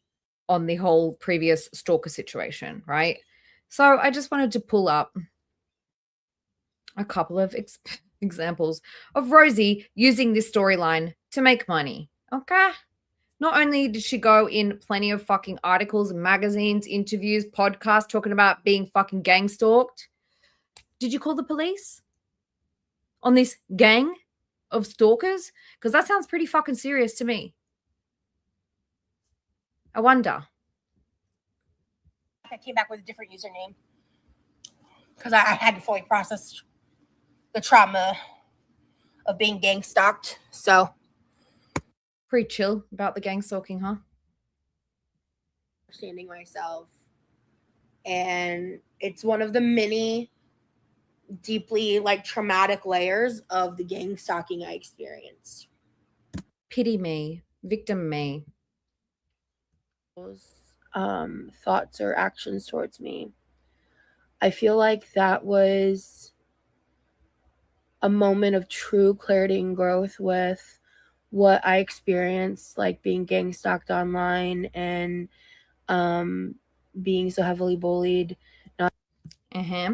on the whole previous stalker situation, right? So I just wanted to pull up a couple of examples of Rosie using this storyline to make money, okay? Not only did she go in plenty of fucking articles, magazines, interviews, podcasts talking about being fucking gang stalked. Did you call the police on this gang of stalkers? Because that sounds pretty fucking serious to me. I wonder. I came back with a different username because I hadn't fully processed the trauma of being gang stalked. So Pretty chill about the gang stalking, huh? understanding myself, and it's one of the many deeply like traumatic layers of the gang stalking I experienced. Pity me, victim me. Those thoughts or actions towards me, I feel like that was a moment of true clarity and growth with what I experienced, like being gang stalked online and being so heavily bullied. Uh-huh.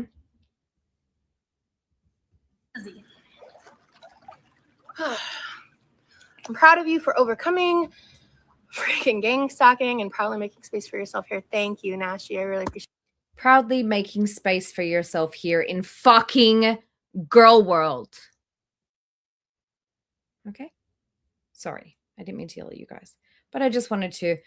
I'm proud of you for overcoming freaking gang stalking and proudly making space for yourself here. Thank you, Nashi. I really appreciate it. Proudly making space for yourself here in fucking girl world. Okay? Sorry, I didn't mean to yell at you guys. But I just wanted to,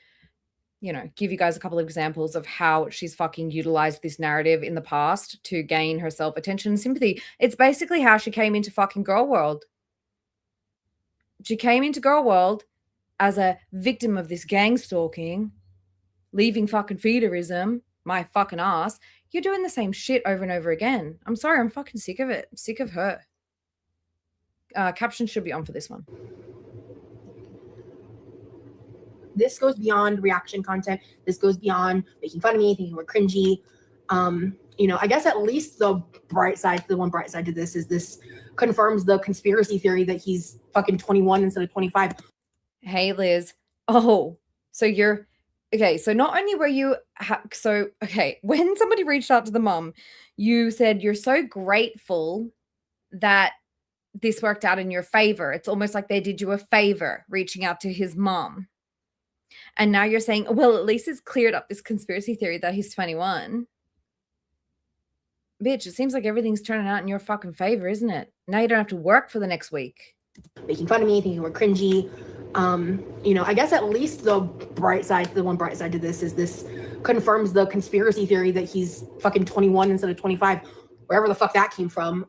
give you guys a couple of examples of how she's fucking utilized this narrative in the past to gain herself attention and sympathy. It's basically how she came into fucking girl world. She came into girl world as a victim of this gang stalking, leaving fucking feederism, my fucking ass. You're doing the same shit over and over again. I'm sorry, I'm fucking sick of it. I'm sick of her. Caption should be on for this one. This goes beyond reaction content. This goes beyond making fun of me, thinking we're cringy. I guess at least the one bright side to this is this confirms the conspiracy theory that he's fucking 21 instead of 25. Hey, Liz. Oh, so you're okay. So not only were you, when somebody reached out to the mom, you said you're so grateful that this worked out in your favor. It's almost like they did you a favor reaching out to his mom. And now you're saying, well, at least it's cleared up this conspiracy theory that he's 21. Bitch, it seems like everything's turning out in your fucking favor, isn't it? Now you don't have to work for the next week. Making fun of me, thinking we're cringy. I guess at least the one bright side to this is this confirms the conspiracy theory that he's fucking 21 instead of 25. Wherever the fuck that came from,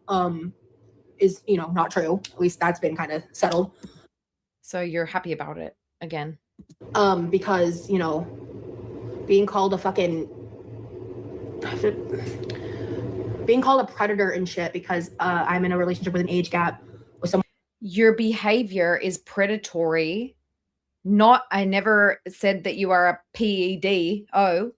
is, not true. At least that's been kind of settled. So you're happy about it again. Because, being called a predator and shit because I'm in a relationship with an age gap with someone. Your behavior is predatory. I never said that you are a PEDO.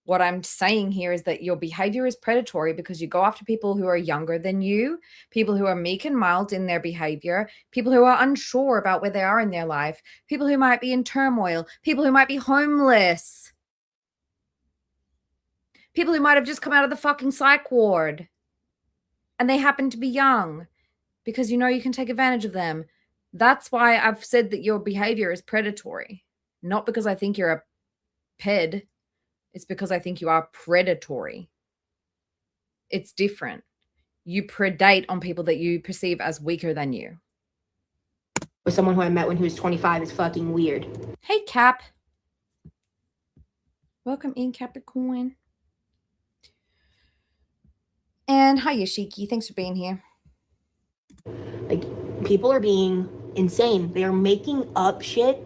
What I'm saying here is that your behavior is predatory because you go after people who are younger than you, people who are meek and mild in their behavior, people who are unsure about where they are in their life, people who might be in turmoil, people who might be homeless, people who might have just come out of the fucking psych ward and they happen to be young because you can take advantage of them. That's why I've said that your behavior is predatory, not because I think you're a ped. It's because I think you are predatory. It's different. You predate on people that you perceive as weaker than you. With someone who I met when he was 25 is fucking weird. Hey, Cap. Welcome in, Capricorn. And hi, Yoshiki. Thanks for being here. Like, people are being insane. They are making up shit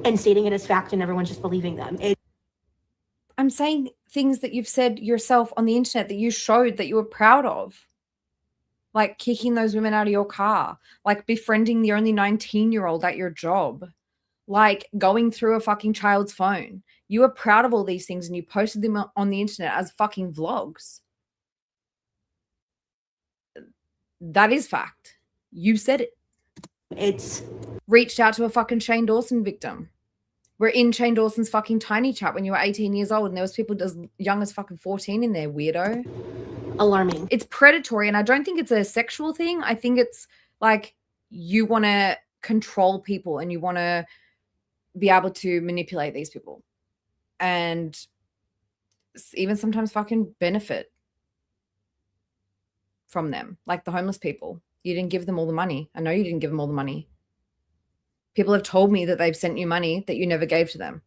and stating it as fact, and everyone's just believing them. I'm saying things that you've said yourself on the internet that you showed that you were proud of. Like kicking those women out of your car, like befriending the only 19-year-old at your job, like going through a fucking child's phone. You were proud of all these things and you posted them on the internet as fucking vlogs. That is fact. You said it. It's reached out to a fucking Shane Dawson victim. We're in Shane Dawson's fucking tiny chat when you were 18 years old and there was people as young as fucking 14 in there, weirdo. alarming. It's predatory, and I don't think it's a sexual thing. I think it's like you want to control people and you want to be able to manipulate these people and even sometimes fucking benefit from them, like the homeless people. You didn't give them all the money. I know you didn't give them all the money. People have told me that they've sent you money that you never gave to them.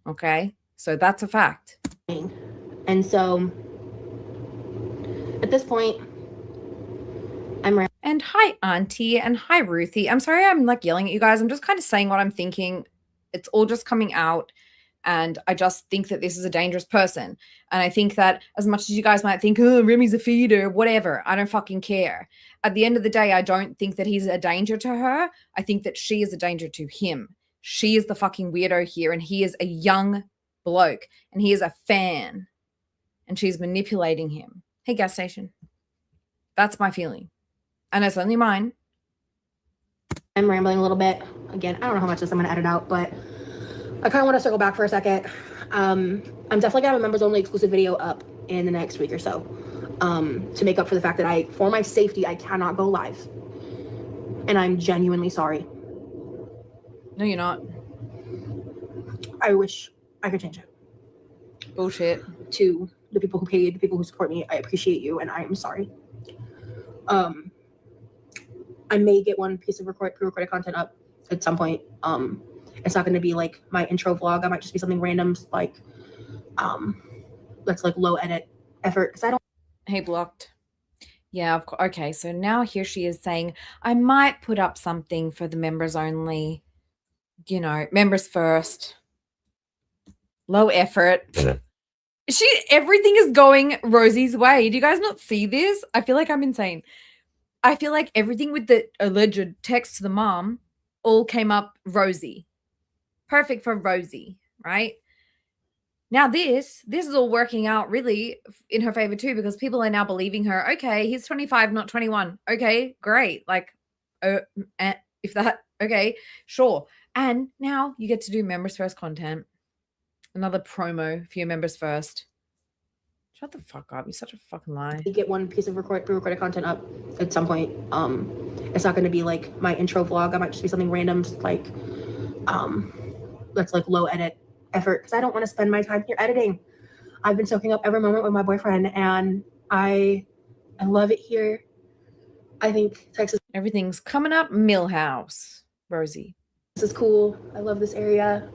Okay? So that's a fact. And so at this point, and hi, Auntie, and hi, Ruthie. I'm sorry I'm like yelling at you guys. I'm just kind of saying what I'm thinking. It's all just coming out. And I just think that this is a dangerous person. And I think that as much as you guys might think, oh, Remy's a feeder, whatever, I don't fucking care. At the end of the day, I don't think that he's a danger to her. I think that she is a danger to him. She is the fucking weirdo here. And he is a young bloke. And he is a fan. And she's manipulating him. Hey, gas station. That's my feeling. And it's only mine. I'm rambling a little bit. Again, I don't know how much of this I'm going to edit out, but I kind of want to circle back for a second. I'm definitely going to have a members only exclusive video up in the next week or so to make up for the fact that for my safety, I cannot go live. And I'm genuinely sorry. No, you're not. I wish I could change it. Bullshit. To the people who paid, the people who support me, I appreciate you, and I am sorry. I may get one piece of pre-recorded content up at some point. It's not going to be like my intro vlog. I might just be something random, like that's like low edit effort because I don't. Hey, blocked. Yeah, of course. Okay, so now here she is saying, I might put up something for the members only. You know, members first. Low effort. Everything is going Rosie's way. Do you guys not see this? I feel like I'm insane. I feel like everything with the alleged text to the mom all came up Rosie. Perfect for Rosie, right? Now this is all working out really in her favor too, because people are now believing her. Okay, he's 25, not 21. Okay, great. Like, if that, okay, sure. And now you get to do members first content. Another promo for your members first. Shut the fuck up. You're such a fucking lie. Get one piece of pre-recorded content up at some point. It's not going to be like my intro vlog. I might just be something random, like that's like low edit effort because I don't want to spend my time here editing. I've been soaking up every moment with my boyfriend, and I love it here. I think Texas. Everything's coming up Millhouse, Rosie. This is cool. I love this area.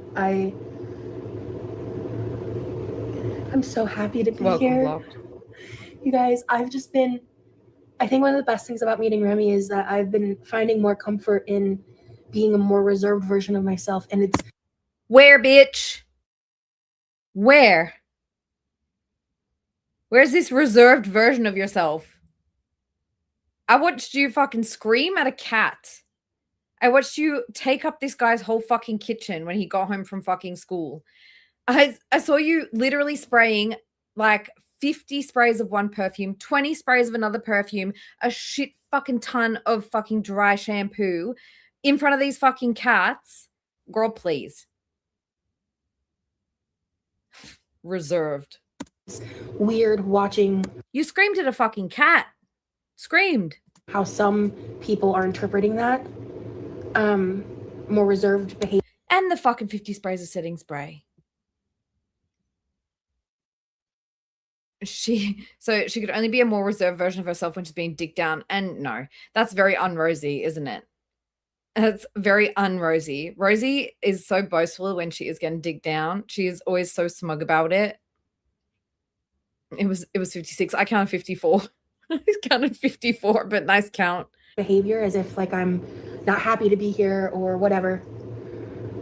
I'm so happy to be here. Blocked. You guys, I think one of the best things about meeting Remy is that I've been finding more comfort in being a more reserved version of myself. And it's where, bitch? Where? Where's this reserved version of yourself? I watched you fucking scream at a cat. I watched you take up this guy's whole fucking kitchen when he got home from fucking school. I saw you literally spraying like 50 sprays of one perfume, 20 sprays of another perfume, a shit fucking ton of fucking dry shampoo in front of these fucking cats. Girl, please. Reserved. It's weird watching. You screamed at a fucking cat. Screamed. How some people are interpreting that. More reserved behavior. And the fucking 50 sprays of setting spray. She could only be a more reserved version of herself when she's being dicked down. And no, that's very un-Rosie, isn't it? That's very un-Rosie. Rosie is so boastful when she is getting digged down. She is always so smug about it. It was 56. I counted 54. I counted 54, but nice count. behavior as if like I'm not happy to be here or whatever.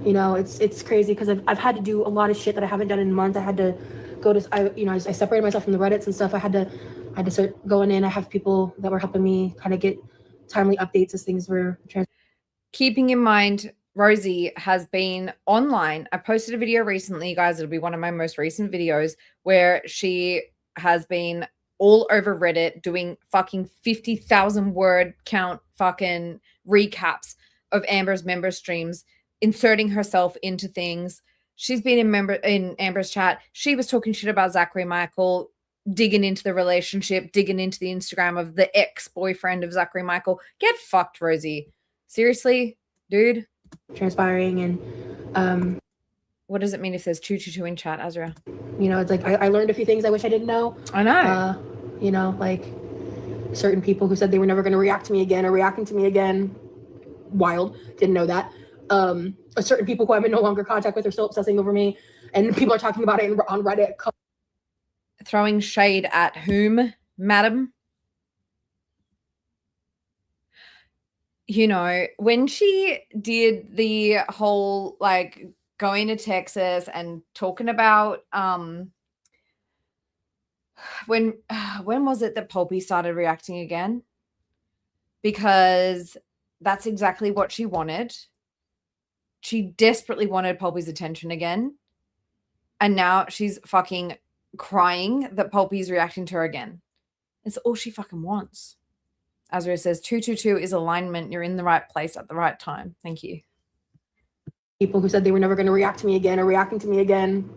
You know, it's crazy because I've had to do a lot of shit that I haven't done in months. I had to go to I separated myself from the Reddits and stuff. I had to start going in. I have people that were helping me kind of get timely updates as things were Keeping in mind, Rosie has been online. I posted a video recently, guys. It'll be one of my most recent videos where she has been all over Reddit doing fucking 50,000 word count fucking recaps of Amber's member streams, inserting herself into things. She's been in Amber's chat. She was talking shit about Zachary Michael, digging into the relationship, digging into the Instagram of the ex-boyfriend of Zachary Michael. Get fucked, Rosie. Seriously, dude. transpiring. And What does it mean if there's 222 in chat, Azra? you know, it's like I learned a few things I wish I didn't know. I know. You know, like certain people who said they were never going to react to me again are reacting to me again. Wild. Didn't know that. Certain people who I'm in no longer contact with are still obsessing over me, and people are talking about it on Reddit. Throwing shade at whom, madam? You know, when she did the whole like going to Texas and talking about when was it that Pulpy started reacting again? Because that's exactly what she wanted. She desperately wanted Pulpy's attention again. And now she's fucking crying that Pulpy's reacting to her again. It's all she fucking wants. Azra says 222 is alignment. You're in the right place at the right time. Thank you. People who said they were never going to react to me again are reacting to me again.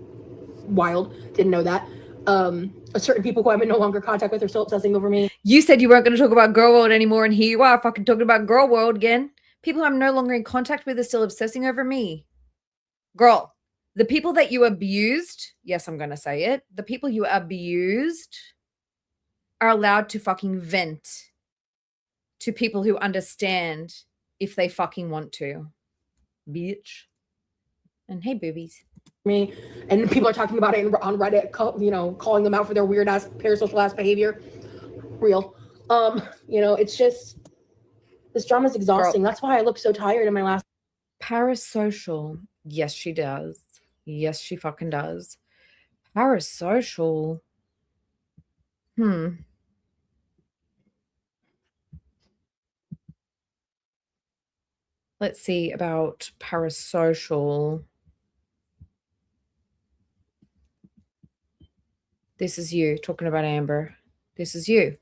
Wild. Didn't know that. Certain people who I'm in no longer contact with are still obsessing over me. You said you weren't going to talk about Girl World anymore, and here you are fucking talking about Girl World again. People I'm no longer in contact with are still obsessing over me. Girl, the people that you abused, yes, I'm going to say it, the people you abused are allowed to fucking vent to people who understand if they fucking want to. Bitch. And hey, boobies. Me, and people are talking about it on Reddit, you know, calling them out for their weird ass parasocial ass behavior. Real. You know, it's just this drama is exhausting. Girl. That's why I look so tired in my last. Parasocial. Yes, she does. Yes, she fucking does. Parasocial. Let's see about parasocial. This is you talking about Amber. This is you.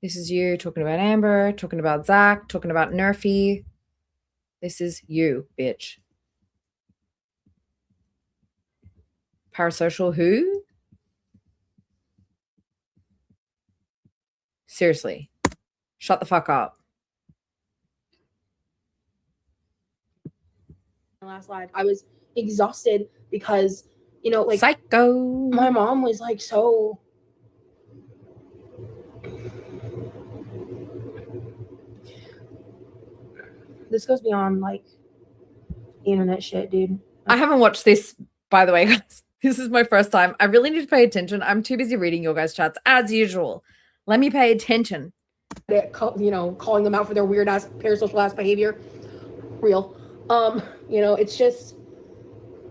This is you talking about Amber, talking about Zach, talking about Nerfy. This is you, bitch. Parasocial who? Seriously. Shut the fuck up. Last live, I was exhausted because, you know, like Psycho. my mom was like so. This goes beyond like internet shit, dude. I haven't watched this, by the way, guys. This is my first time. I really need to pay attention. I'm too busy reading your guys' chats as usual. Let me pay attention. You know, calling them out for their weird ass parasocial ass behavior. Real. You know, it's just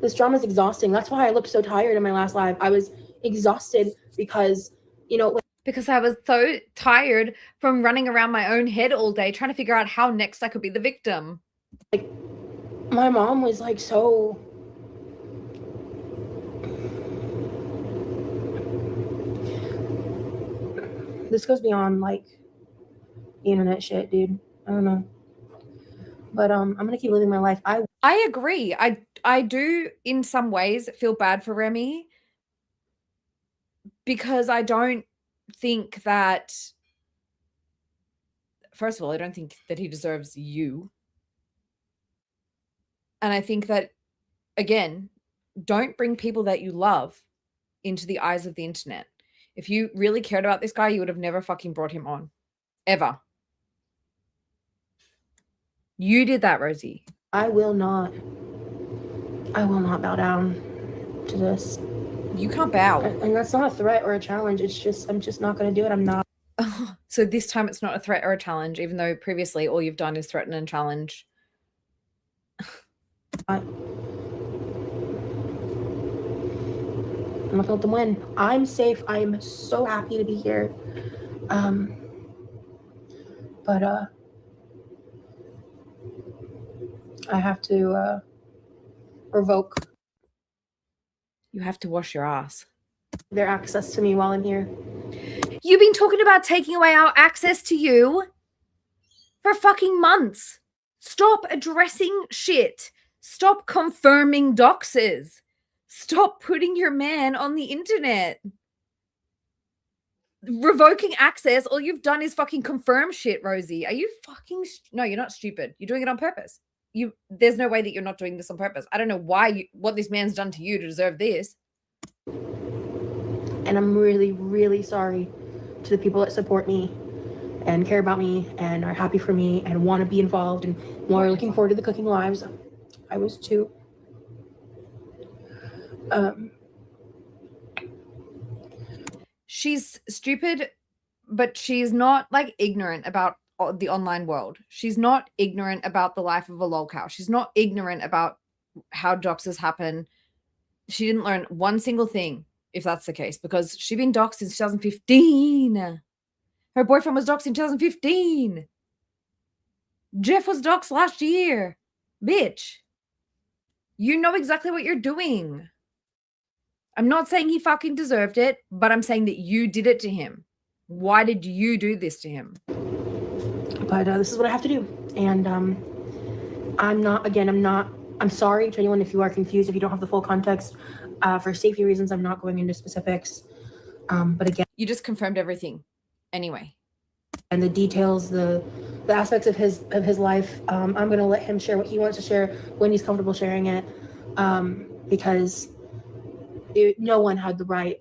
this drama is exhausting. That's why I looked so tired in my last live. I was exhausted because, you know, because I was so tired from running around my own head all day trying to figure out how next I could be the victim. Like my mom was like so. This goes beyond like internet shit, dude. I don't know. But I'm gonna keep living my life. I agree. I do in some ways feel bad for Remy because I don't think that, first of all, I don't think that he deserves you. And I think that, again, don't bring people that you love into the eyes of the internet. If you really cared about this guy, you would have never fucking brought him on. Ever. You did that, Rosie. I will not bow down to this. You can't bow. And that's not a threat or a challenge. It's just, I'm just not going to do it. I'm not. So this time it's not a threat or a challenge, even though previously all you've done is threaten and challenge. I'm not going to let them win. I'm safe. I am so happy to be here. But I have to revoke You have to wash your ass. their access to me while I'm here. You've been talking about taking away our access to you for fucking months. Stop addressing shit. Stop confirming doxes. Stop putting your man on the internet. Revoking access, all you've done is fucking confirm shit, Rosie. Are you fucking... No, you're not stupid. You're doing it on purpose. There's no way that you're not doing this on purpose. I don't know what this man's done to you to deserve this. And I'm really, really sorry to the people that support me and care about me and are happy for me and want to be involved and are looking forward to the cooking lives. I was too. She's stupid, but she's not like ignorant about the online world. She's not ignorant about the life of a lolcow. She's not ignorant about how doxes happen. She didn't learn one single thing, if that's the case, because she's been doxed since 2015. Her boyfriend was doxed in 2015. Jeff was doxed last year. Bitch. You know exactly what you're doing. I'm not saying he fucking deserved it, but I'm saying that you did it to him. Why did you do this to him? But this is what I have to do. And I'm sorry to anyone if you are confused, if you don't have the full context. For safety reasons, I'm not going into specifics. But again, You just confirmed everything. Anyway. And the details, the aspects of his life, I'm going to let him share what he wants to share when he's comfortable sharing it. Because no one had the right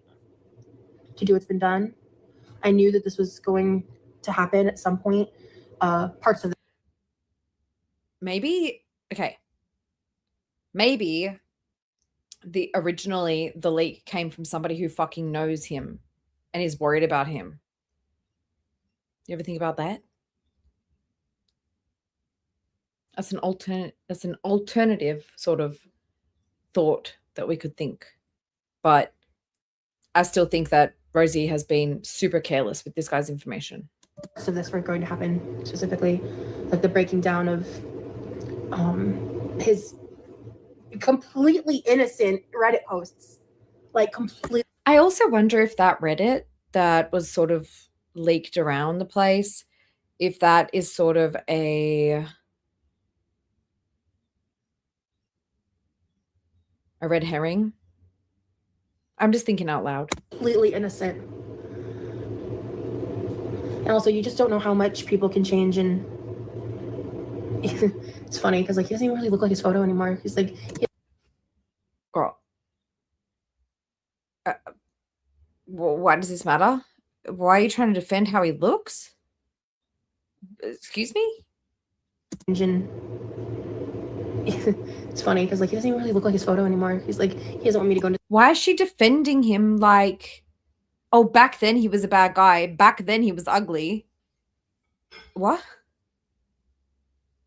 to do what's been done. I knew that this was going to happen at some point. Parts of Maybe originally the leak came from somebody who fucking knows him and is worried about him. You ever think about that? That's an alternative sort of thought that we could think. But I still think that Rosie has been super careless with this guy's information. So this were going to happen, specifically like the breaking down of his completely innocent Reddit posts. Like completely. I also wonder if that Reddit that was sort of leaked around the place, if that is sort of a red herring. I'm just thinking out loud. Completely innocent. And also, you just don't know how much people can change. And it's funny because like he doesn't even really look like his photo anymore. He's like, girl. Why does this matter? Why are you trying to defend how he looks? Excuse me? and it's funny because like he doesn't even really look like his photo anymore. He's like, he doesn't want me to go into. Why is she defending him like, oh, back then he was a bad guy. Back then he was ugly. What?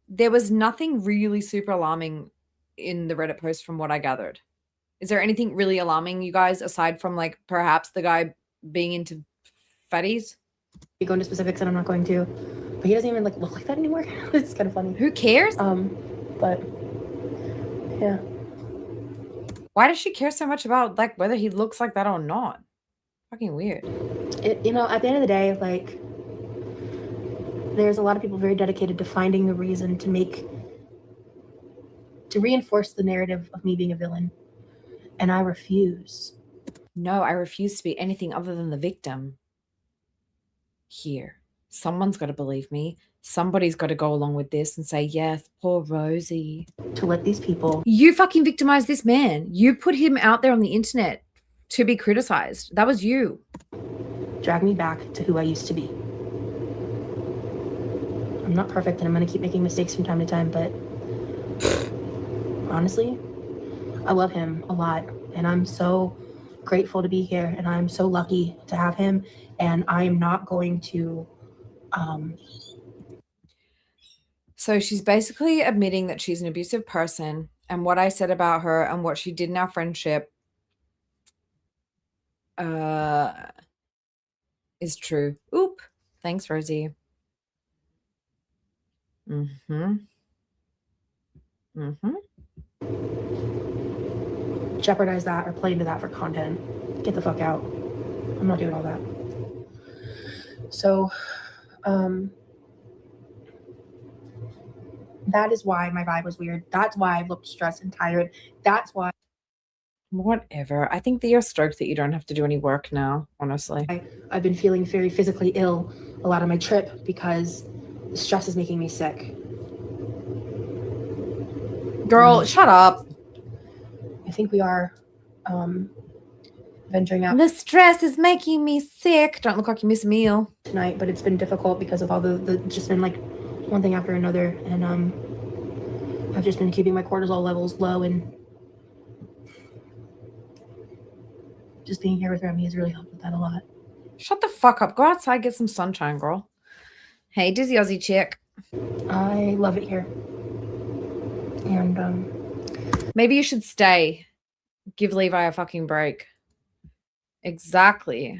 There was nothing really super alarming in the Reddit post from what I gathered. Is there anything really alarming, you guys, aside from like perhaps the guy being into fatties? Go into specifics, and I'm not going to. But he doesn't even like look like that anymore. It's kind of funny. Who cares? But yeah. Why does she care so much about like whether he looks like that or not? Fucking weird. You know, at the end of the day, like, there's a lot of people very dedicated to finding a reason to reinforce the narrative of me being a villain. And I refuse. No, I refuse to be anything other than the victim. Here. Someone's got to believe me. Somebody's got to go along with this and say, yes, poor Rosie. To let these people. You fucking victimized this man. You put him out there on the internet to be criticized. That was you. Drag me back to who I used to be. I'm not perfect and I'm going to keep making mistakes from time to time, but honestly, I love him a lot. And I'm so grateful to be here, and I'm so lucky to have him. And I am not going to. So she's basically admitting that she's an abusive person, and what I said about her and what she did in our friendship is true. Oop. Thanks, Rosie. Jeopardize that or play into that for content. Get the fuck out. I'm not doing all that. So, that is why my vibe was weird. That's why I looked stressed and tired. That's why Whatever. I think that you're stoked that you don't have to do any work now, honestly. I've been feeling very physically ill a lot of my trip because the stress is making me sick. Girl, shut up. I think we are venturing out The stress is making me sick. Don't look like you miss a meal. tonight, but it's been difficult because of all the just been like one thing after another, and I've just been keeping my cortisol levels low, and just being here with Remy has really helped with that a lot. Shut the fuck up. Go outside, get some sunshine, girl. Hey, Dizzy Aussie chick. I love it here, and Maybe you should stay. Give Levi a fucking break. Exactly.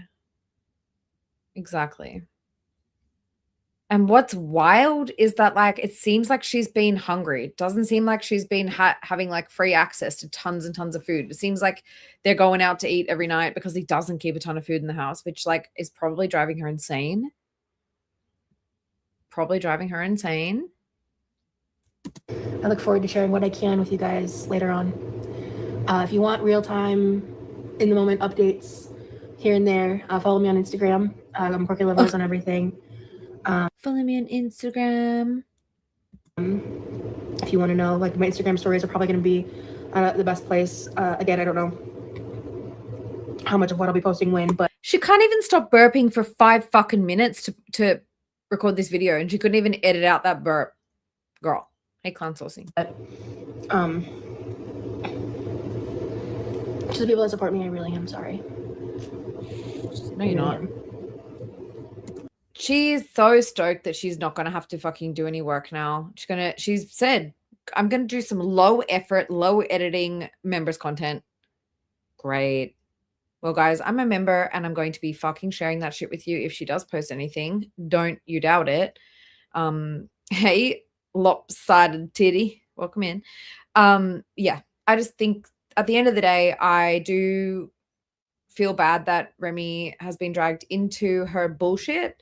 And what's wild is that, like, it seems like she's been hungry. It doesn't seem like she's been having, like, free access to tons and tons of food. It seems like they're going out to eat every night because he doesn't keep a ton of food in the house, which, like, is probably driving her insane. I look forward to sharing what I can with you guys later on. If you want real-time, in-the-moment updates here and there, follow me on Instagram. I'm Quirky Lovers on everything. Follow me on Instagram. If you want to know, like, my Instagram stories are probably going to be the best place. Again, I don't know how much of what I'll be posting when, but She can't even stop burping for 5 fucking minutes to record this video, and she couldn't even edit out that burp. Girl. Hey, clown saucy. to the people that support me, I really am sorry. No, you're not. She's so stoked that she's not going to have to fucking do any work now. She's said, I'm going to do some low effort, low editing members content. Great. Well, guys, I'm a member and I'm going to be fucking sharing that shit with you if she does post anything. Don't you doubt it. Hey, lopsided titty. Welcome in. Yeah, I just think at the end of the day, I do feel bad that Remy has been dragged into her bullshit.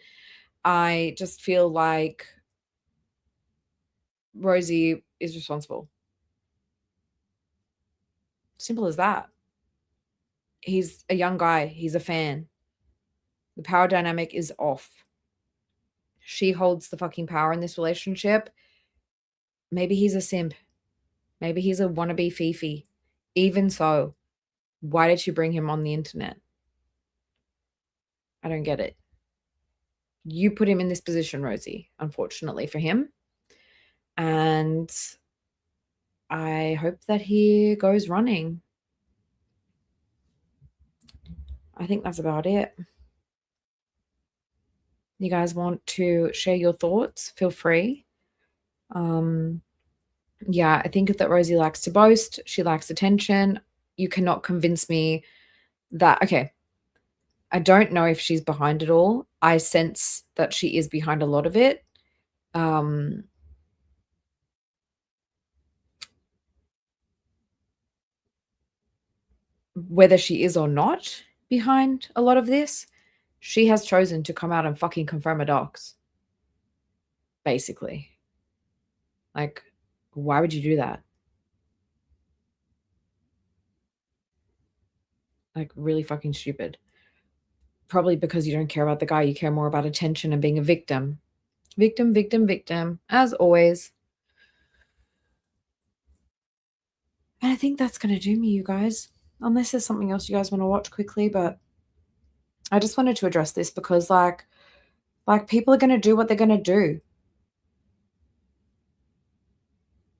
I just feel like Rosie is responsible. Simple as that. He's a young guy. He's a fan. The power dynamic is off. She holds the fucking power in this relationship. Maybe he's a simp. Maybe he's a wannabe Fifi. Even so, why did she bring him on the internet? I don't get it. You put him in this position, Rosie, unfortunately for him. And I hope that he goes running. I think that's about it. You guys want to share your thoughts? Feel free. Yeah, I think that Rosie likes to boast. She likes attention. You cannot convince me that, okay, I don't know if she's behind it all. I sense that she is behind a lot of it. Whether she is or not behind a lot of this, she has chosen to come out and fucking confirm her docs. Basically. Like, why would you do that? Like, really fucking stupid. Probably because you don't care about the guy. You care more about attention and being a victim. Victim, victim, victim. As always. And I think that's going to do me, you guys. Unless there's something else you guys want to watch quickly. But I just wanted to address this because, like people are going to do what they're going to do.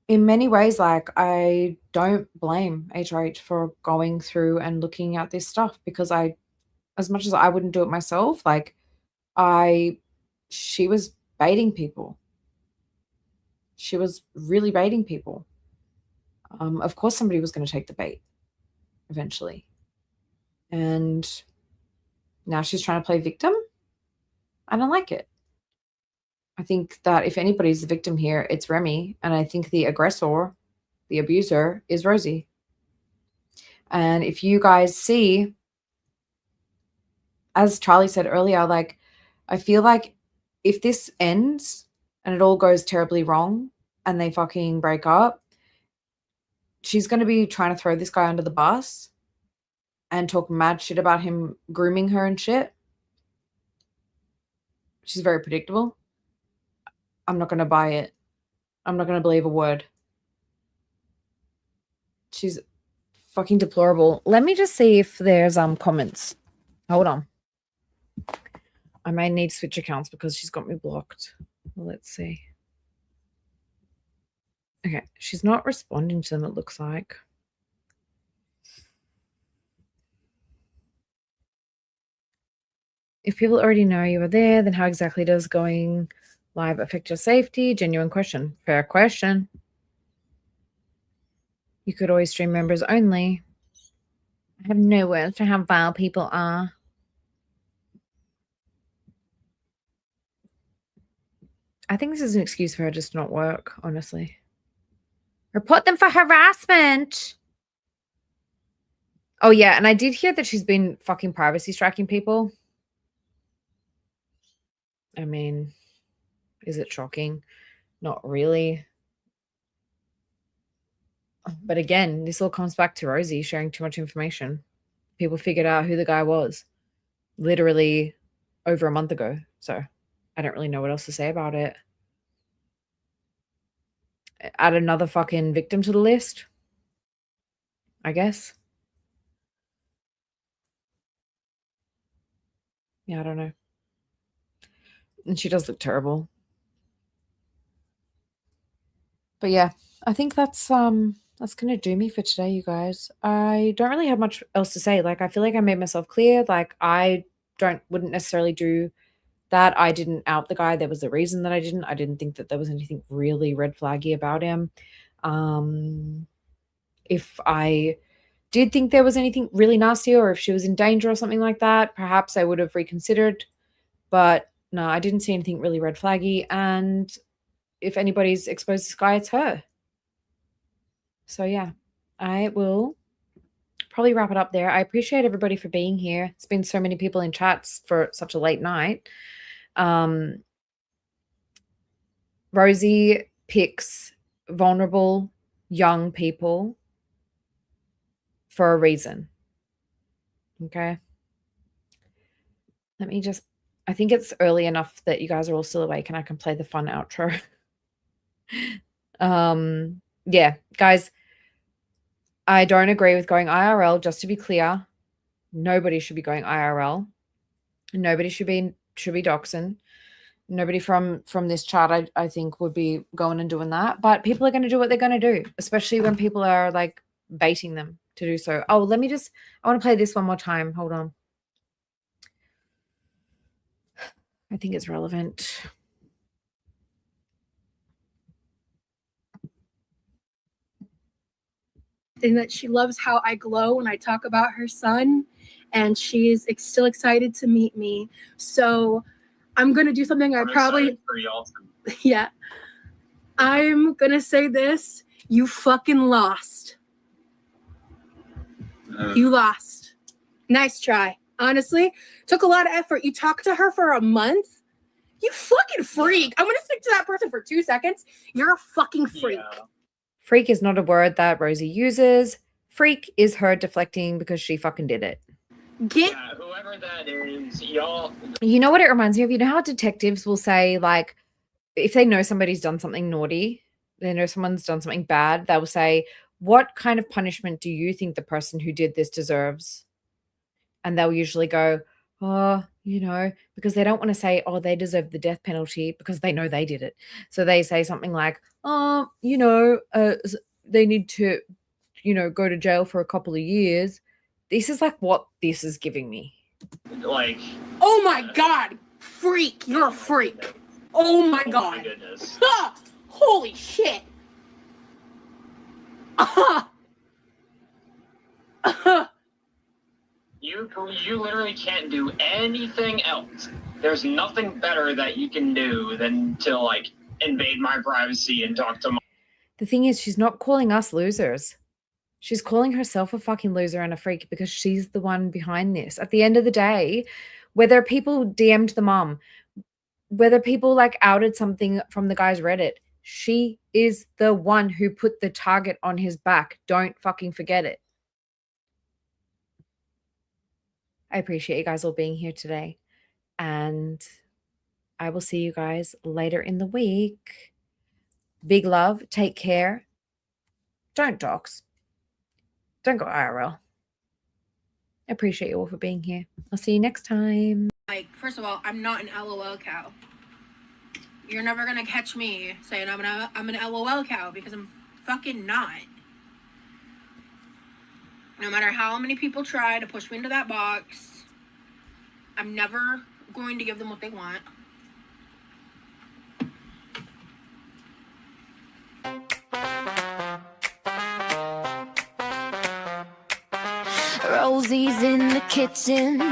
in many ways, like, I don't blame HRH for going through and looking at this stuff because as much as I wouldn't do it myself, like, she was baiting people. She was really baiting people. Of course, somebody was going to take the bait eventually. And now she's trying to play victim. I don't like it. I think that if anybody's the victim here, it's Remy. And I think the aggressor, the abuser, is Rosie. And if you guys see, as Charlie said earlier, like, I feel like if this ends and it all goes terribly wrong and they fucking break up, she's going to be trying to throw this guy under the bus and talk mad shit about him grooming her and shit. She's very predictable. I'm not going to buy it. I'm not going to believe a word. She's fucking deplorable. Let me just see if there's comments. Hold on. I may need to switch accounts because she's got me blocked. Let's see. Okay, she's not responding to them, it looks like. If people already know you are there, then how exactly does going live affect your safety? Genuine question. Fair question. You could always stream members only. I have no words for how vile people are. I think this is an excuse for her just to not work, honestly. Report them for harassment. Oh, yeah, and I did hear that she's been fucking privacy striking people. I mean, is it shocking? Not really. But again, this all comes back to Rosie sharing too much information. People figured out who the guy was literally over a month ago. So I don't really know what else to say about it. Add another fucking victim to the list, I guess. Yeah, I don't know. And she does look terrible. But yeah, I think that's gonna do me for today, you guys. I don't really have much else to say. Like, I feel like I made myself clear. Like, I wouldn't necessarily do that. I didn't out the guy. There was a reason that I didn't. I didn't think that there was anything really red flaggy about him. If I did think there was anything really nasty or if she was in danger or something like that, perhaps I would have reconsidered. But no, I didn't see anything really red flaggy. And if anybody's exposed this guy, it's her. So yeah, I will probably wrap it up there. I appreciate everybody for being here. It's been so many people in chats for such a late night. Rosie picks vulnerable young people for a reason. Okay. Let me just, I think it's early enough that you guys are all still awake and I can play the fun outro. Yeah, guys, I don't agree with going IRL. Just to be clear, nobody should be going IRL. Nobody should be doxing. Nobody from this chat, I think, would be going and doing that. But people are going to do what they're going to do, especially when people are like baiting them to do so. Oh, I want to play this one more time. Hold on. I think it's relevant. And that she loves how I glow when I talk about her son, and she's still excited to meet me. So I'm gonna do something I probably yeah. I'm gonna say this. You fucking lost. You lost. Nice try. Honestly, took a lot of effort. You talked to her for a month. You fucking freak. I'm gonna speak to that person for 2 seconds. You're a fucking freak. Yeah. Freak is not a word that Rosie uses. Freak is her deflecting because she fucking did it. Whoever that is, y'all. You know what it reminds me of? You know how detectives will say, like, if they know somebody's done something naughty, they know someone's done something bad, they will say, what kind of punishment do you think the person who did this deserves? And they'll usually go, oh, you know, because they don't want to say, oh, they deserve the death penalty because they know they did it. So they say something like, oh, you know, they need to, you know, go to jail for a couple of years. This is like what this is giving me. Like, Oh my god! Freak! You're a freak! Oh my oh god! my goodness. Ah, holy shit! You literally can't do anything else. There's nothing better that you can do than to like invade my privacy and talk to my. The thing is, she's not calling us losers. She's calling herself a fucking loser and a freak because she's the one behind this. At the end of the day, whether people DM'd the mum, whether people like outed something from the guy's Reddit, she is the one who put the target on his back. Don't fucking forget it. I appreciate you guys all being here today. And I will see you guys later in the week. Big love. Take care. Don't dox. Don't go IRL. I appreciate you all for being here. I'll see you next time. Like, first of all, I'm not an LOL cow. You're never gonna catch me saying I'm an LOL cow because I'm fucking not. No matter how many people try to push me into that box, I'm never going to give them what they want. Rosie's in the kitchen.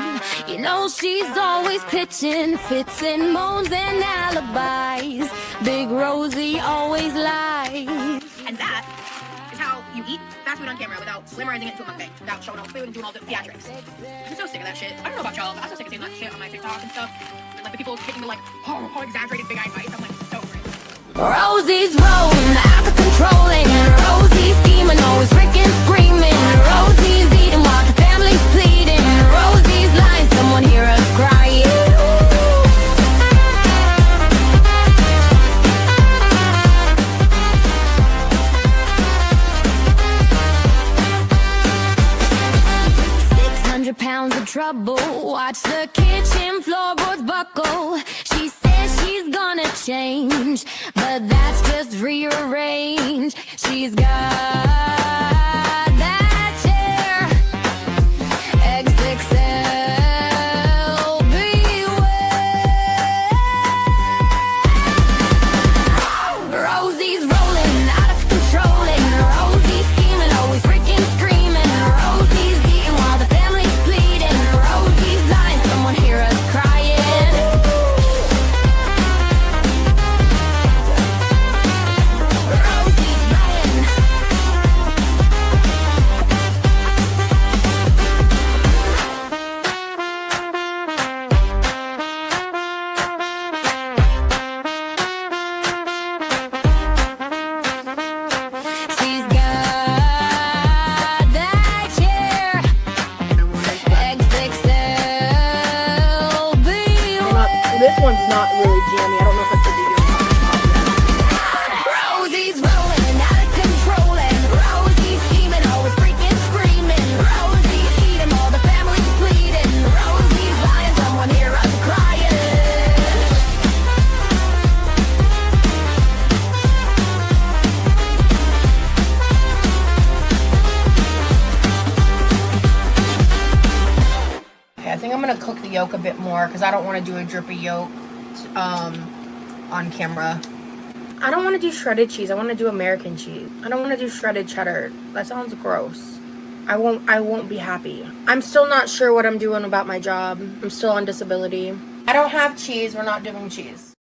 You know she's always pitching fits and moans and alibis. Big Rosie always lies. And that is how you eat fast food on camera without glamorizing it into a mukbang, without showing all the food and doing all the theatrics. I'm so sick of that shit. I don't know about y'all, but I'm so sick of seeing that shit on my TikTok and stuff. And like the people taking the like, oh, exaggerated big eye bites. I'm like, so great. Rosie's rolling, out of controlling. Rosie's scheming, always freaking screaming. Rosie's eating while the family's pleading. Rosie's lying, someone hear us crying. £600 of trouble. Watch the kitchen floorboards buckle. She says she's gonna change, but that's just rearrange. She's got that chair, XXL, beware. Rosie's rolling, out of controlling. Rosie's scheming, always freaking screaming. Rosie's eating while the family's pleading. Rosie's lying, someone hear us crying. Rosie's lying. She's got that chair, XXL, beware. This one's not really jammy. I don't know if it's a video. Rosie's rolling, out of control, and Rosie's scheming, always freaking screaming. Rosie's eating, all the family's pleading. Rosie's lying, someone hear us crying. Okay, I think I'm gonna cook the yolk a bit more because I don't want to do a drippy yolk on camera. I don't want to do shredded cheese. I want to do American cheese. I don't want to do shredded cheddar. That sounds gross. I won't be happy. I'm still not sure what I'm doing about my job. I'm still on disability. I don't have cheese. We're not doing cheese.